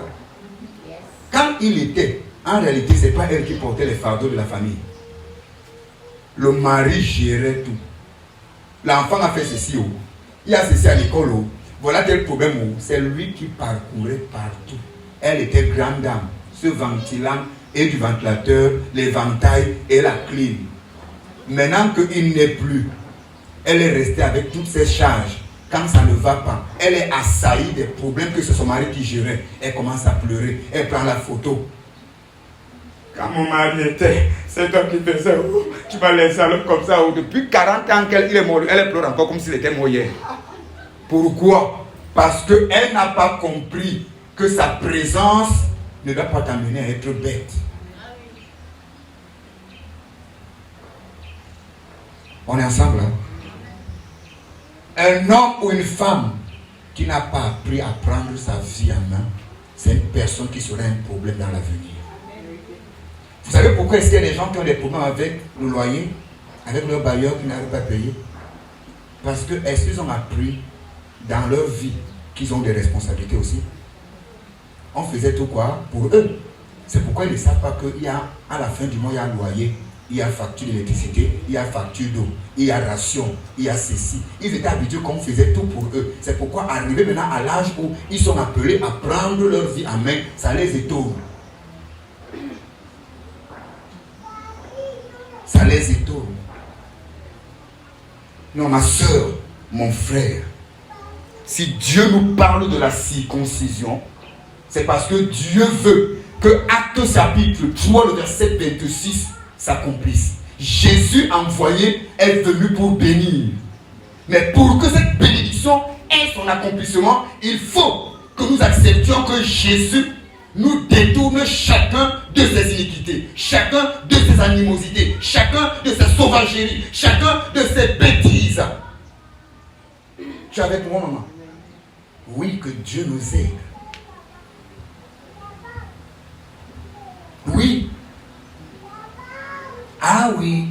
Quand il était, En réalité, ce n'est pas elle qui portait les fardeaux de la famille. Le mari gérait tout. L'enfant a fait ceci. Oh. Il a ceci à l'école. Oh. Voilà tel problème. Oh. C'est lui qui parcourait partout. Elle était grande dame. Ce ventilant et du ventilateur, l'éventail et la clim. Maintenant qu'il n'est plus, elle est restée avec toutes ses charges. Quand ça ne va pas, elle est assaillie des problèmes que c'est son mari qui gérait. Elle commence à pleurer. Elle prend la photo. Quand mon mari était, c'est toi qui faisais, oh, tu vas laisser alors comme ça. Oh, depuis 40 ans qu'il est mort, elle pleure encore comme s'il était mort hier. Pourquoi? Parce qu'elle n'a pas compris que sa présence ne doit pas t'amener à être bête. On est ensemble, hein? Un homme ou une femme qui n'a pas appris à prendre sa vie en main, c'est une personne qui sera un problème dans l'avenir. Vous savez pourquoi est-ce qu'il y a des gens qui ont des problèmes avec le loyer, avec leur bailleur qui n'arrive pas à payer? Parce que est-ce qu'ils ont appris dans leur vie qu'ils ont des responsabilités aussi? On faisait tout quoi pour eux. C'est pourquoi ils ne savent pas qu'il y a, à la fin du mois, il y a un loyer, il y a facture d'électricité, il y a facture d'eau, il y a ration, il y a ceci. Ils étaient habitués qu'on faisait tout pour eux. C'est pourquoi arrivé maintenant à l'âge où ils sont appelés à prendre leur vie en main, ça les étonne. Ça les étonne. Non, ma soeur, mon frère, si Dieu nous parle de la circoncision, c'est parce que Dieu veut que Actes chapitre 3, le verset 26 s'accomplisse. Jésus envoyé est venu pour bénir. Mais pour que cette bénédiction ait son accomplissement, il faut que nous acceptions que Jésus nous détourne chacun de ses iniquités, chacun de ses animosités, chacun de ses sauvageries, chacun de ses bêtises. Tu es avec moi, maman? Oui, que Dieu nous aide. Oui. Ah oui.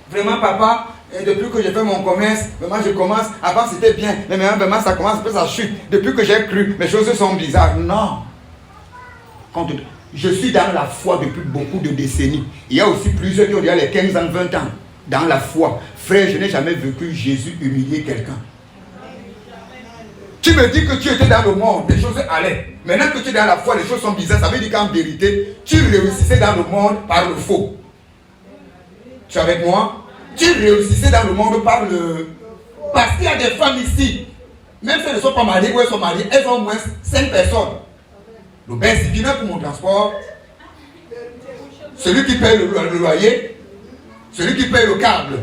Vraiment, papa, depuis que j'ai fait mon commerce, vraiment je commence, avant c'était bien, mais maintenant vraiment ça commence, après ça chute. Depuis que j'ai cru, mes choses sont bizarres. Non. Je suis dans la foi depuis beaucoup de décennies. Il y a aussi plusieurs qui ont déjà les 15 ans, 20 ans dans la foi. Frère, je n'ai jamais vécu Jésus humilier quelqu'un. Tu me dis que tu étais dans le monde, les choses allaient. Maintenant que tu es dans la foi, les choses sont bizarres. Ça veut dire qu'en vérité, tu réussissais dans le monde par le faux. Tu es avec moi? Tu réussissais dans le monde par le... Parce qu'il y a des femmes ici, même si elles ne sont pas mariées ou elles sont mariées, elles ont au moins 5 personnes. Le benzine pour mon transport, celui qui paye le loyer, celui qui paye le câble,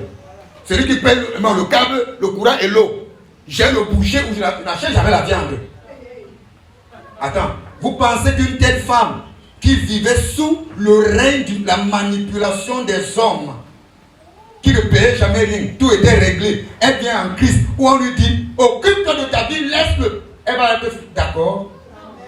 celui qui paye le câble, le courant et l'eau. J'ai le boucher où je n'achète jamais la viande. Attends, vous pensez qu'une telle femme qui vivait sous le règne de la manipulation des hommes, qui ne payait jamais rien, tout était réglé, elle vient en Christ, où on lui dit, occupe-toi de ta vie, laisse-le. Elle va être d'accord.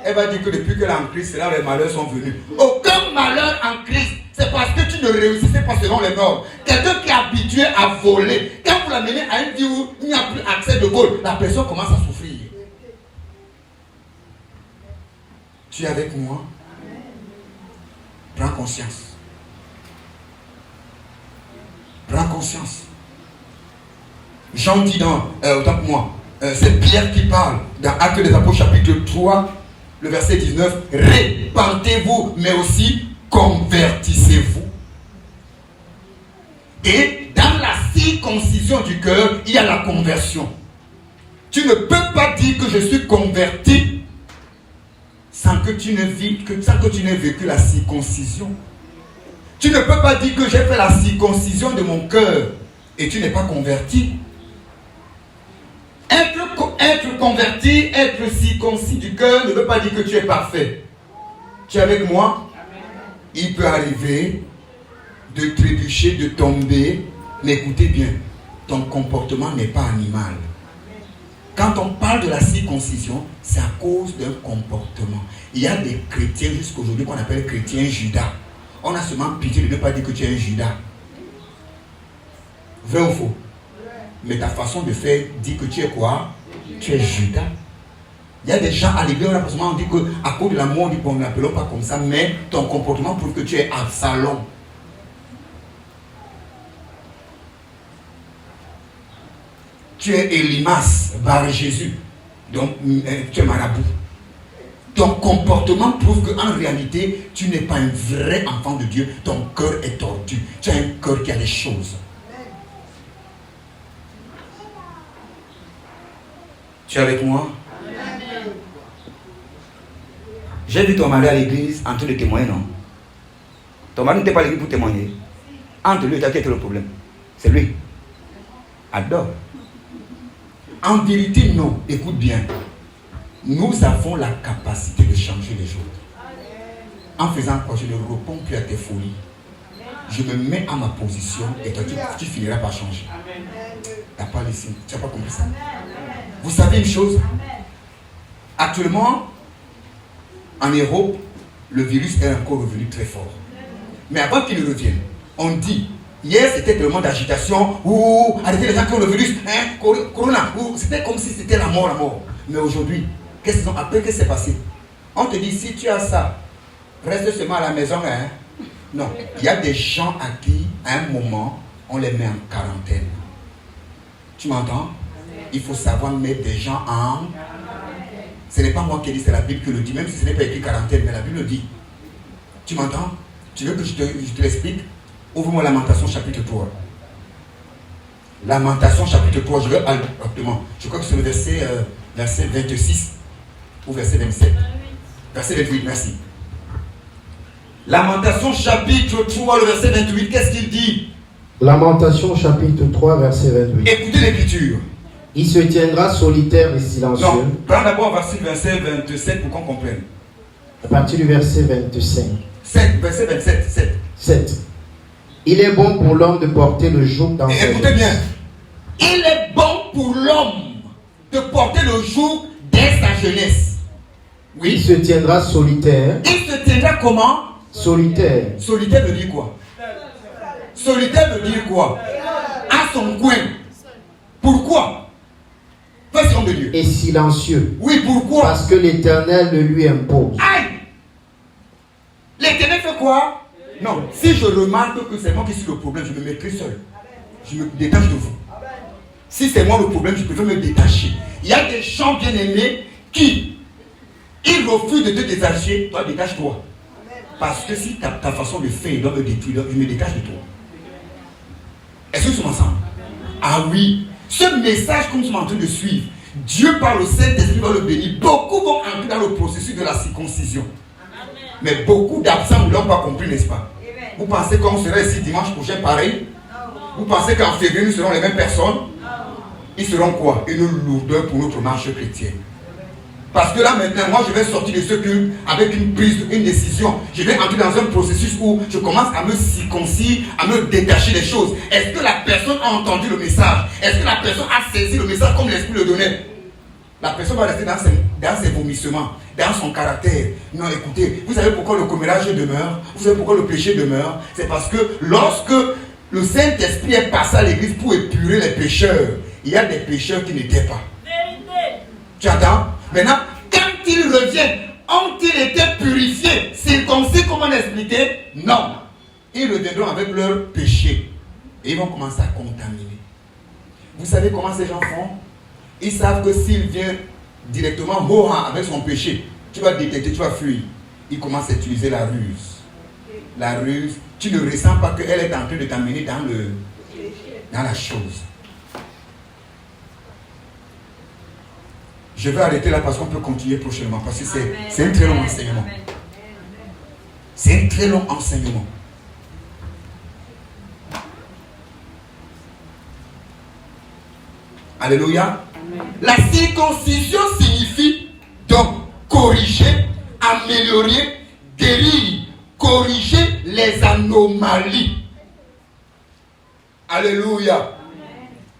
Elle va dire que depuis qu'elle est en Christ, c'est là où les malheurs sont venus. Aucun malheur en Christ, c'est parce que tu ne réussissais pas selon les normes. Quelqu'un qui est habitué à voler, quand vous l'amenez à une vie où il n'y a plus accès de vol, la personne commence à souffrir. Tu es avec moi? Prends conscience. Prends conscience. Jean dit autant que moi, c'est Pierre qui parle dans Actes des Apôtres chapitre 3, le verset 19, répentez-vous, mais aussi convertissez-vous. Et dans la circoncision du cœur, il y a la conversion. Tu ne peux pas dire que je suis converti sans que tu n'aies vécu la circoncision. Tu ne peux pas dire que j'ai fait la circoncision de mon cœur et tu n'es pas converti. Être converti, être circoncis du cœur ne veut pas dire que tu es parfait. Tu es avec moi? Il peut arriver de trébucher, de tomber, mais écoutez bien, ton comportement n'est pas animal. Quand on parle de la circoncision, c'est à cause d'un comportement. Il y a des chrétiens jusqu'à aujourd'hui qu'on appelle chrétiens Judas. On a seulement pitié de ne pas dire que tu es un Judas. Vrai ou faux? Mais ta façon de faire dit que tu es quoi? Tu es Judas. Il y a des gens à l'église, on dit qu'à cause de l'amour, on ne l'appelons pas comme ça, mais ton comportement prouve que tu es Absalom. Tu es Elimas, Bar Jésus. Donc, tu es marabout. Ton comportement prouve qu'en réalité, tu n'es pas un vrai enfant de Dieu. Ton cœur est tordu. Tu as un cœur qui a des choses. Tu es avec moi? J'ai vu ton mari à l'église en train de témoigner, non? Ton mari n'était pas à l'église pour témoigner. Entre lui et toi, quel était le problème? C'est lui. Adore. En vérité, non. Écoute bien. Nous avons la capacité de changer les autres. En faisant quoi? Je ne réponds plus à tes folies. Je me mets à ma position et toi, tu finiras par changer. Tu n'as pas laissé. Tu n'as pas compris ça? Vous savez une chose? Actuellement, en Europe, le virus est encore revenu très fort. Mais avant qu'il ne revienne, on dit, hier c'était tellement d'agitation, ou arrêtez les gens qui ont le virus, hein, corona, c'était comme si c'était la mort. Mais aujourd'hui, qu'est-ce qu'ils ont appris? Qu'est-ce qui s'est passé? On te dit, si tu as ça, reste seulement à la maison, hein. Non, il y a des gens à qui, à un moment, on les met en quarantaine. Tu m'entends? Il faut savoir mettre des gens en... Ce n'est pas moi qui dis, c'est la Bible qui le dit, même si ce n'est pas écrit quarantaine, mais la Bible le dit. Tu m'entends? Tu veux que je te l'explique? Ouvre-moi Lamentation chapitre 3. Lamentation chapitre 3, je vais rapidement. Je crois que c'est le verset 26 ou verset 27. Verset 28, merci. Lamentation chapitre 3, le verset 28, qu'est-ce qu'il dit? Lamentation chapitre 3, verset 28. Écoutez l'écriture. Il se tiendra solitaire et silencieux. Non, prends d'abord verset 27 pour qu'on comprenne. À partir du verset 25. 7, verset 27, 7. Il est bon pour l'homme de porter le joug dans sa jeunesse. Écoutez bien. Il est bon pour l'homme de porter le joug dès sa jeunesse. Oui. Il se tiendra solitaire. Il se tiendra comment? Solitaire. Solitaire veut dire quoi? Solitaire veut dire quoi? À son coin. Pourquoi? Question de Dieu. Et silencieux. Oui, pourquoi? Parce que l'Éternel le lui impose. Aïe! L'Éternel fait quoi? Non, si je remarque que c'est moi qui suis le problème, je me mettrai seul. Je me détache de vous. Si c'est moi le problème, je préfère me détacher. Il y a des gens bien aimés qui, ils refusent de te détacher, toi détache-toi. Parce que si ta façon de faire doit me détruire, je me détache de toi. Est-ce que nous sommes ensemble? Ah oui, ce message que nous sommes en train de suivre, Dieu par le Saint-Esprit va le bénir. Beaucoup vont entrer dans le processus de la circoncision. Mais beaucoup d'absents ne l'ont pas compris, n'est-ce pas? Vous pensez qu'on serait ici dimanche prochain pareil? Vous pensez qu'en février nous serons les mêmes personnes? Ils seront quoi? Une lourdeur pour notre marche chrétienne. Parce que là maintenant, moi je vais sortir de ce culte avec une prise, une décision. Je vais entrer dans un processus où je commence à me circoncire, à me détacher des choses. Est-ce que la personne a entendu le message? Est-ce que la personne a saisi le message comme l'Esprit le donnait? La personne va rester dans ses vomissements, dans son caractère. Non, écoutez, vous savez pourquoi le commérage demeure? Vous savez pourquoi le péché demeure? C'est parce que lorsque le Saint-Esprit est passé à l'église pour épurer les pécheurs, il y a des pécheurs qui n'étaient pas. Tu entends? Maintenant, quand ils reviennent, ont-ils été purifiés, circoncis, comme on expliquait? Non. Ils reviendront avec leurs péchés. Et ils vont commencer à contaminer. Vous savez comment ces gens font? Ils savent que s'il vient directement avec son péché, tu vas détecter, tu vas fuir. Ils commencent à utiliser la ruse. La ruse, tu ne ressens pas qu'elle est en train de t'amener dans la chose. Je vais arrêter là parce qu'on peut continuer prochainement. Parce que c'est un très long enseignement. C'est un très long enseignement. Alléluia. La circoncision signifie donc corriger, améliorer, guérir, corriger les anomalies. Alléluia.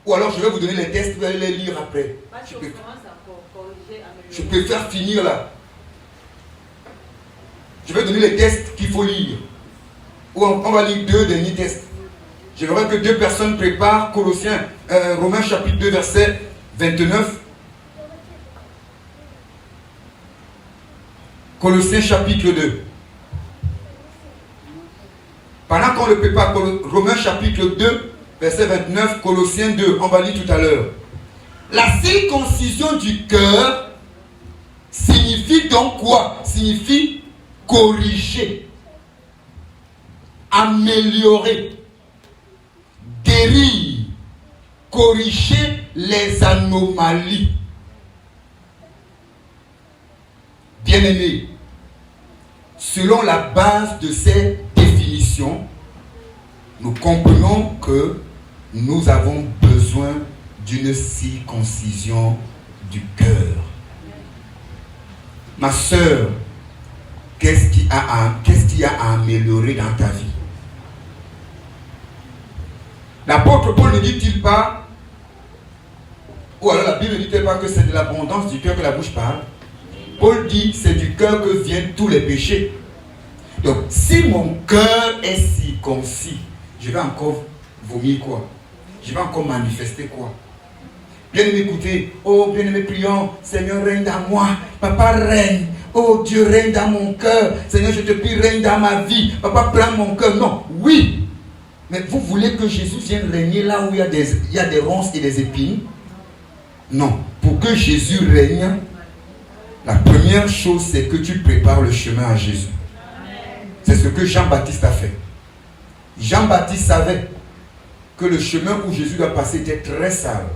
Ou alors je vais vous donner les tests, vous allez les lire après. Je préfère finir là. Je vais donner les tests qu'il faut lire. Ou on va lire 2 derniers tests. J'aimerais que 2 personnes préparent Romains chapitre 2 verset 29. Colossiens chapitre 2. Pendant qu'on le prépare, Romains chapitre 2, verset 29, Colossiens 2, on va lire tout à l'heure. La circoncision du cœur signifie donc quoi? Signifie corriger, améliorer, guérir, corriger les anomalies. Bien-aimés, selon la base de ces définitions, nous comprenons que nous avons besoin d'une circoncision du cœur. Ma sœur, qu'est-ce qu'il y a à améliorer dans ta vie? L'apôtre Paul ne dit-il pas, ou alors la Bible ne dit-elle pas que c'est de l'abondance du cœur que la bouche parle? Paul dit, c'est du cœur que viennent tous les péchés. Donc, si mon cœur est circoncis, je vais encore vomir quoi? Je vais encore manifester quoi? Bien-aimé, écoutez. Oh, bien-aimé, prions. Seigneur, règne dans moi. Papa, règne. Oh, Dieu, règne dans mon cœur. Seigneur, je te prie, règne dans ma vie. Papa, prends mon cœur. Non, oui. Mais vous voulez que Jésus vienne régner là où il y a des ronces et des épines? Non. Pour que Jésus règne, la première chose, c'est que tu prépares le chemin à Jésus. C'est ce que Jean-Baptiste a fait. Jean-Baptiste savait que le chemin où Jésus doit passer était très sale,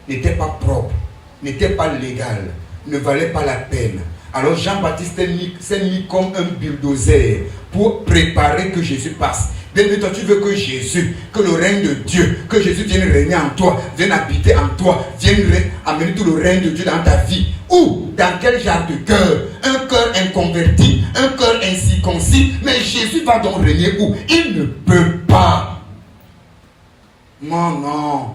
n'était pas propre, n'était pas légal, ne valait pas la peine. Alors Jean-Baptiste s'est mis comme un bulldozer pour préparer que Jésus passe. Bien sûr, toi tu veux que Jésus, que le règne de Dieu, que Jésus vienne régner en toi, vienne habiter en toi, vienne amener tout le règne de Dieu dans ta vie. Ou dans quel genre de cœur? Un cœur inconverti, un cœur incirconcis. Mais Jésus va donc régner où? Il ne peut pas. Non, non.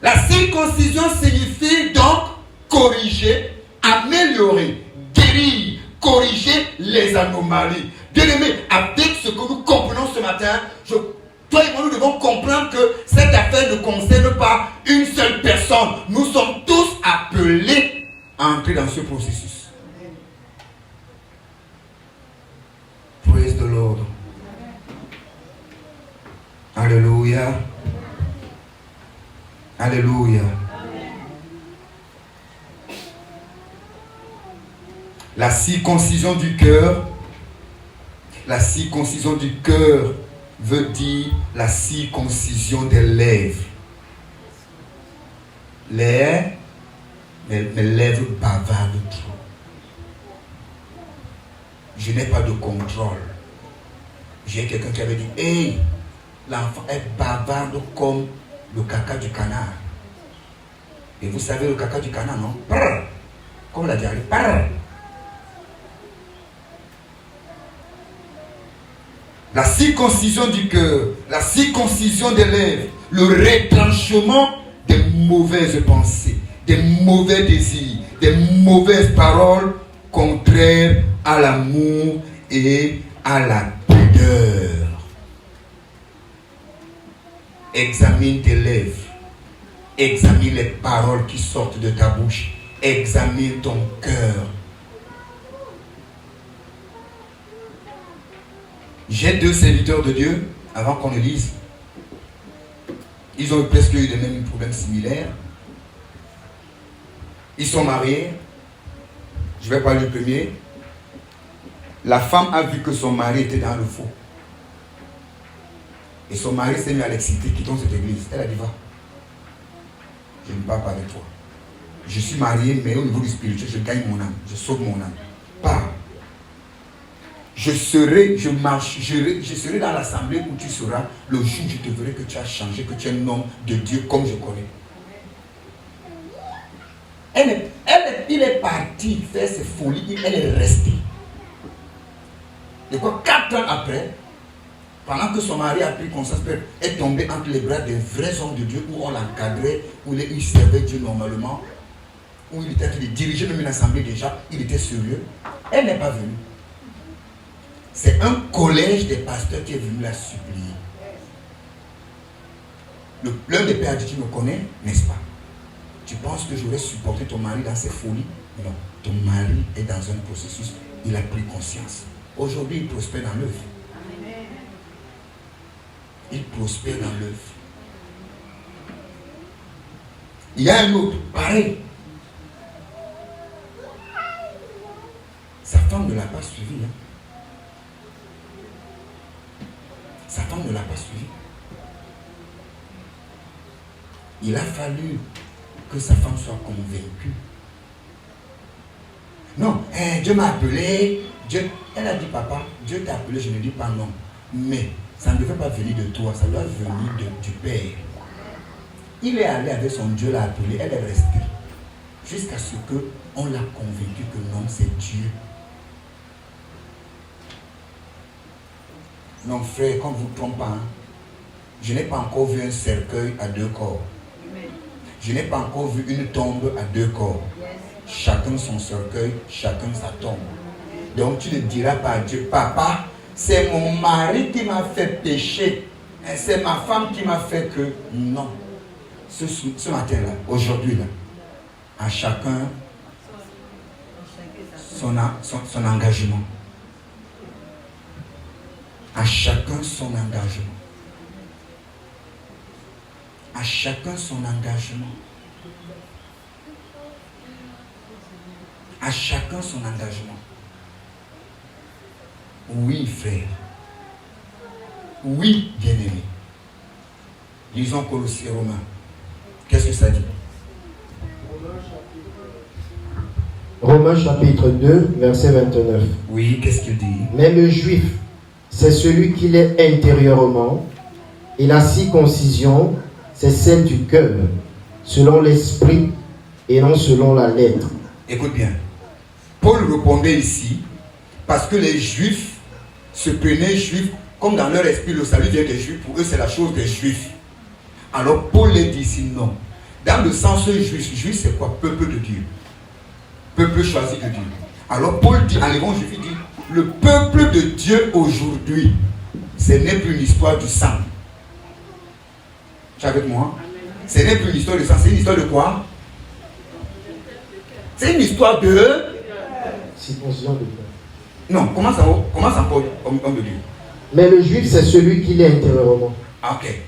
La circoncision signifie donc corriger, améliorer, guérir, corriger les anomalies. Bien-aimés, avec ce que nous comprenons ce matin, toi et moi, nous devons comprendre que cette affaire ne concerne pas une seule personne. Nous sommes tous appelés à entrer dans ce processus. Praise the Lord. Alléluia. Alléluia. La circoncision du cœur. La circoncision du cœur veut dire la circoncision des lèvres. Mes lèvres bavardent trop. Je n'ai pas de contrôle. J'ai quelqu'un qui avait dit, hey, l'enfant est bavarde comme le caca du canard. Et vous savez le caca du canard, non? Prrr. Comme la diarrhée. Prrr. La circoncision du cœur, la circoncision des lèvres, le retranchement des mauvaises pensées, des mauvais désirs, des mauvaises paroles contraires à l'amour et à la pudeur. Examine tes lèvres, examine les paroles qui sortent de ta bouche, examine ton cœur. J'ai deux serviteurs de Dieu, avant qu'on le lise. Ils ont presque eu les mêmes problèmes similaires. Ils sont mariés. Je vais parler du premier. La femme a vu que son mari était dans le faux. Et son mari s'est mis à l'exciter, quittons cette église. Elle a dit, va. Je ne parle pas avec toi. Je suis marié, mais au niveau du spirituel, je gagne mon âme. Je sauve mon âme. Pars. Je serai dans l'assemblée où tu seras le jour où je te verrai que tu as changé, que tu es un homme de Dieu comme je connais. Il est parti faire ses folies, elle est restée. Et quoi, 4 ans après, pendant que son mari a pris conscience, est tombé entre les bras des vrais hommes de Dieu où on l'encadrait, où il servait Dieu normalement, où il dirigeait même une assemblée déjà, il était sérieux. Elle n'est pas venue. C'est un collège des pasteurs qui est venu la supplier. L'un des pères a dit, tu me connais, n'est-ce pas? Tu penses que j'aurais supporté ton mari dans ses folies? Non. ton mari est dans un processus, il a pris conscience. Aujourd'hui, il prospère dans l'œuvre. Il prospère dans l'œuvre. Il y a un autre, pareil. Sa femme ne l'a pas suivi. Sa femme ne l'a pas suivi. Il a fallu que sa femme soit convaincue. Non, Dieu m'a appelé. Elle a dit, papa, Dieu t'a appelé, je ne dis pas non. Mais ça ne devait pas venir de toi, ça doit venir du Père. Il est allé avec son Dieu, l'a appelé, elle est restée. Jusqu'à ce qu'on l'a convaincu que non, c'est Dieu. Non, frère, quand vous ne trompez pas, je n'ai pas encore vu un cercueil à 2 corps. Je n'ai pas encore vu une tombe à 2 corps. Chacun son cercueil, chacun sa tombe. Donc tu ne diras pas à Dieu, papa, c'est mon mari qui m'a fait pécher. C'est ma femme qui m'a fait que... Non. Ce matin-là, aujourd'hui-là, à chacun son engagement. À chacun son engagement. À chacun son engagement. À chacun son engagement. Oui, frère. Oui, bien-aimé. Lisons Colossiens Romains. Qu'est-ce que ça dit? Romains chapitre 2, verset 29. Oui, qu'est-ce qu'il dit? Mais le juif, c'est celui qu'il est intérieurement, et la circoncision, c'est celle du cœur, selon l'esprit et non selon la lettre. Écoute bien. Paul répondait ici, parce que les juifs se prenaient juifs, comme dans leur esprit, le salut vient des juifs, pour eux c'est la chose des juifs. Alors Paul les dit ici non. Dans le sens juif, juif c'est quoi? Peuple de Dieu. Peuple choisi de Dieu. Alors Paul dit, en l'évangile, il dit, le peuple de Dieu aujourd'hui, ce n'est plus une histoire du sang. Tu es avec moi? Ce n'est plus une histoire de sang, c'est une histoire de quoi? C'est une histoire de... Circoncision de cœur. Non, comment ça peut, homme de Dieu? Mais le juif, c'est celui qu'il est intérieurement. Ok.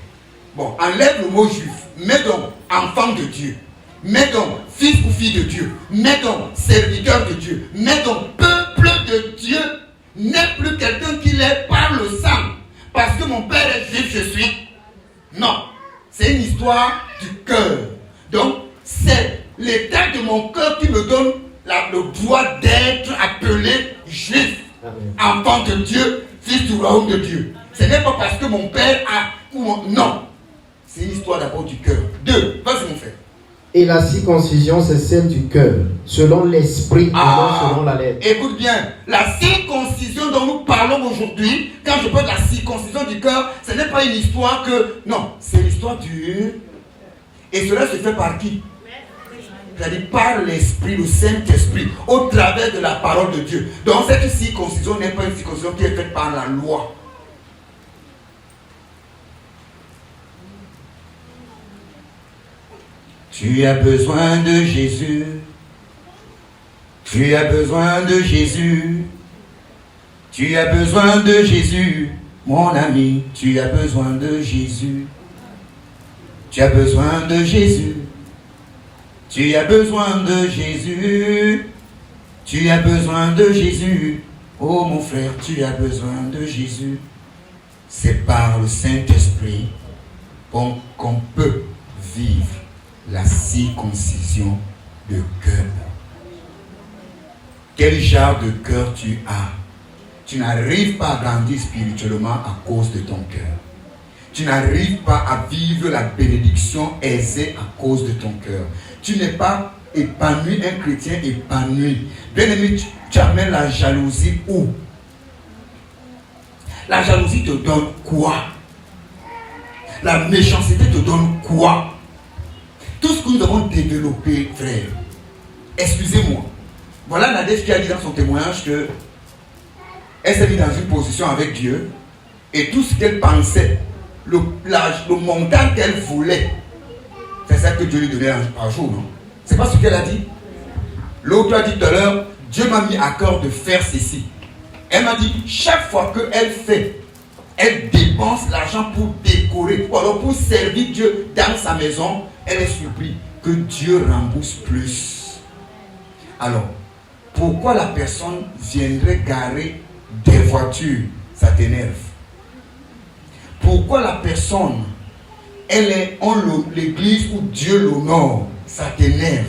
Bon, enlève le mot juif. Mets donc enfant de Dieu. Mets donc fils ou fille de Dieu. Mets donc serviteur de Dieu. Mets donc peuple de Dieu. N'est plus quelqu'un qui l'est par le sang. Parce que mon père est juif, je suis. Non. C'est une histoire du cœur. Donc, c'est l'état de mon cœur qui me donne le droit d'être appelé juif. Amen. Enfant de Dieu, fils du royaume de Dieu. Ce n'est pas parce que mon père a... Non. C'est une histoire d'abord du cœur. 2. Vas-y mon frère. Et la circoncision, c'est celle du cœur, selon l'esprit et non selon la lettre. Écoute bien, la circoncision dont nous parlons aujourd'hui, quand je parle de la circoncision du cœur, ce n'est pas une histoire que... Non, c'est l'histoire du... Et cela se fait par qui? C'est-à-dire par l'esprit, le Saint-Esprit, au travers de la parole de Dieu. Donc cette circoncision n'est pas une circoncision qui est faite par la loi. Tu as besoin de Jésus. Tu as besoin de Jésus. Tu as besoin de Jésus. Mon ami, tu as besoin de Jésus. Tu as besoin de Jésus. Tu as besoin de Jésus. Tu as besoin de Jésus. Oh mon frère, tu as besoin de Jésus. C'est par le Saint-Esprit qu'on peut vivre la circoncision de cœur. Quel genre de cœur tu as? Tu n'arrives pas à grandir spirituellement à cause de ton cœur. Tu n'arrives pas à vivre la bénédiction aisée à cause de ton cœur. Tu n'es pas épanoui, un chrétien épanoui. Bien aimé, tu amènes la jalousie où? La jalousie te donne quoi? La méchanceté te donne quoi? Tout ce que nous avons développé, frère, excusez-moi. Voilà Nadège qui a dit dans son témoignage que elle s'est mise dans une position avec Dieu et tout ce qu'elle pensait, le montant qu'elle voulait, c'est ça que Dieu lui donnait par jour, non? C'est pas ce qu'elle a dit. L'autre a dit tout à l'heure, Dieu m'a mis à cœur de faire ceci. Elle m'a dit, chaque fois qu'elle fait, elle dépense l'argent pour décorer, ou alors pour servir Dieu dans sa maison, elle est surprise que Dieu rembourse plus. Alors, pourquoi la personne viendrait garer des voitures? Ça t'énerve. Pourquoi la personne, elle est en l'église où Dieu l'honore? Ça t'énerve.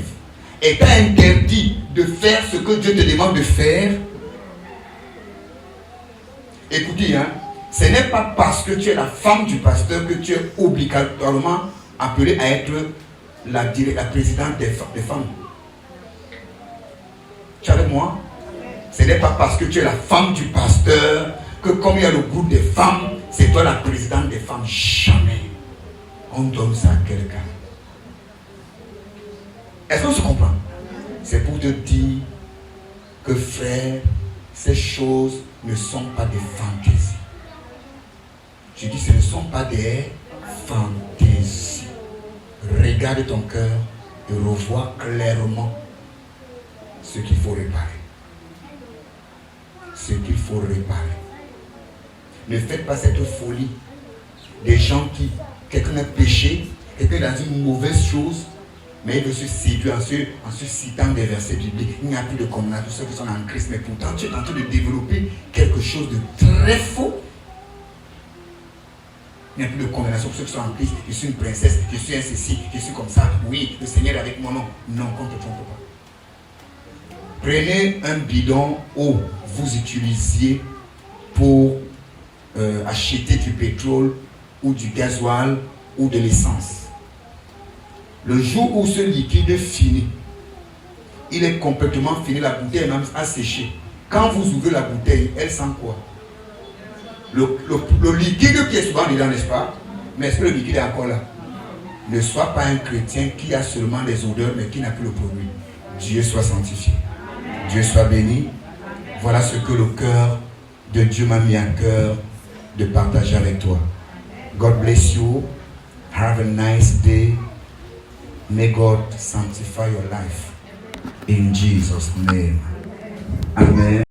Et t'as interdit de faire ce que Dieu te demande de faire. Écoutez, ce n'est pas parce que tu es la femme du pasteur que tu es obligatoirement appelée à être la présidente des femmes. Tu es avec moi? Ce n'est pas parce que tu es la femme du pasteur que comme il y a le groupe des femmes, c'est toi la présidente des femmes. Jamais. On donne ça à quelqu'un. Est-ce qu'on se comprend? C'est pour te dire que frère, ces choses ne sont pas des fantaisies. Je dis, ce ne sont pas des fantaisies. Regarde ton cœur et revois clairement ce qu'il faut réparer. Ce qu'il faut réparer. Ne faites pas cette folie des gens qui, quelqu'un a péché, quelqu'un est dans une mauvaise chose, mais il veut se séduire en se citant des versets bibliques. Il n'y a plus de condamnation pour ceux qui sont en Christ, mais pourtant tu es en train de développer quelque chose de très faux. Il n'y a plus de condamnation pour ceux qui sont en Christ. Je suis une princesse, je suis un ceci, je suis comme ça. Oui, le Seigneur est avec moi. Non, non, qu'on ne te trompe pas. Prenez un bidon où vous utilisiez pour acheter du pétrole ou du gasoil ou de l'essence. Le jour où ce liquide finit, il est complètement fini, la bouteille même a séché. Quand vous ouvrez la bouteille, elle sent quoi? Le liquide qui est souvent dedans, n'est-ce pas? Mais est-ce que le liquide est encore là? Ne sois pas un chrétien qui a seulement les odeurs mais qui n'a plus le produit. Dieu soit sanctifié. Dieu soit béni. Voilà ce que le cœur de Dieu m'a mis à cœur de partager avec toi. God bless you. Have a nice day. May God sanctify your life. In Jesus' name. Amen.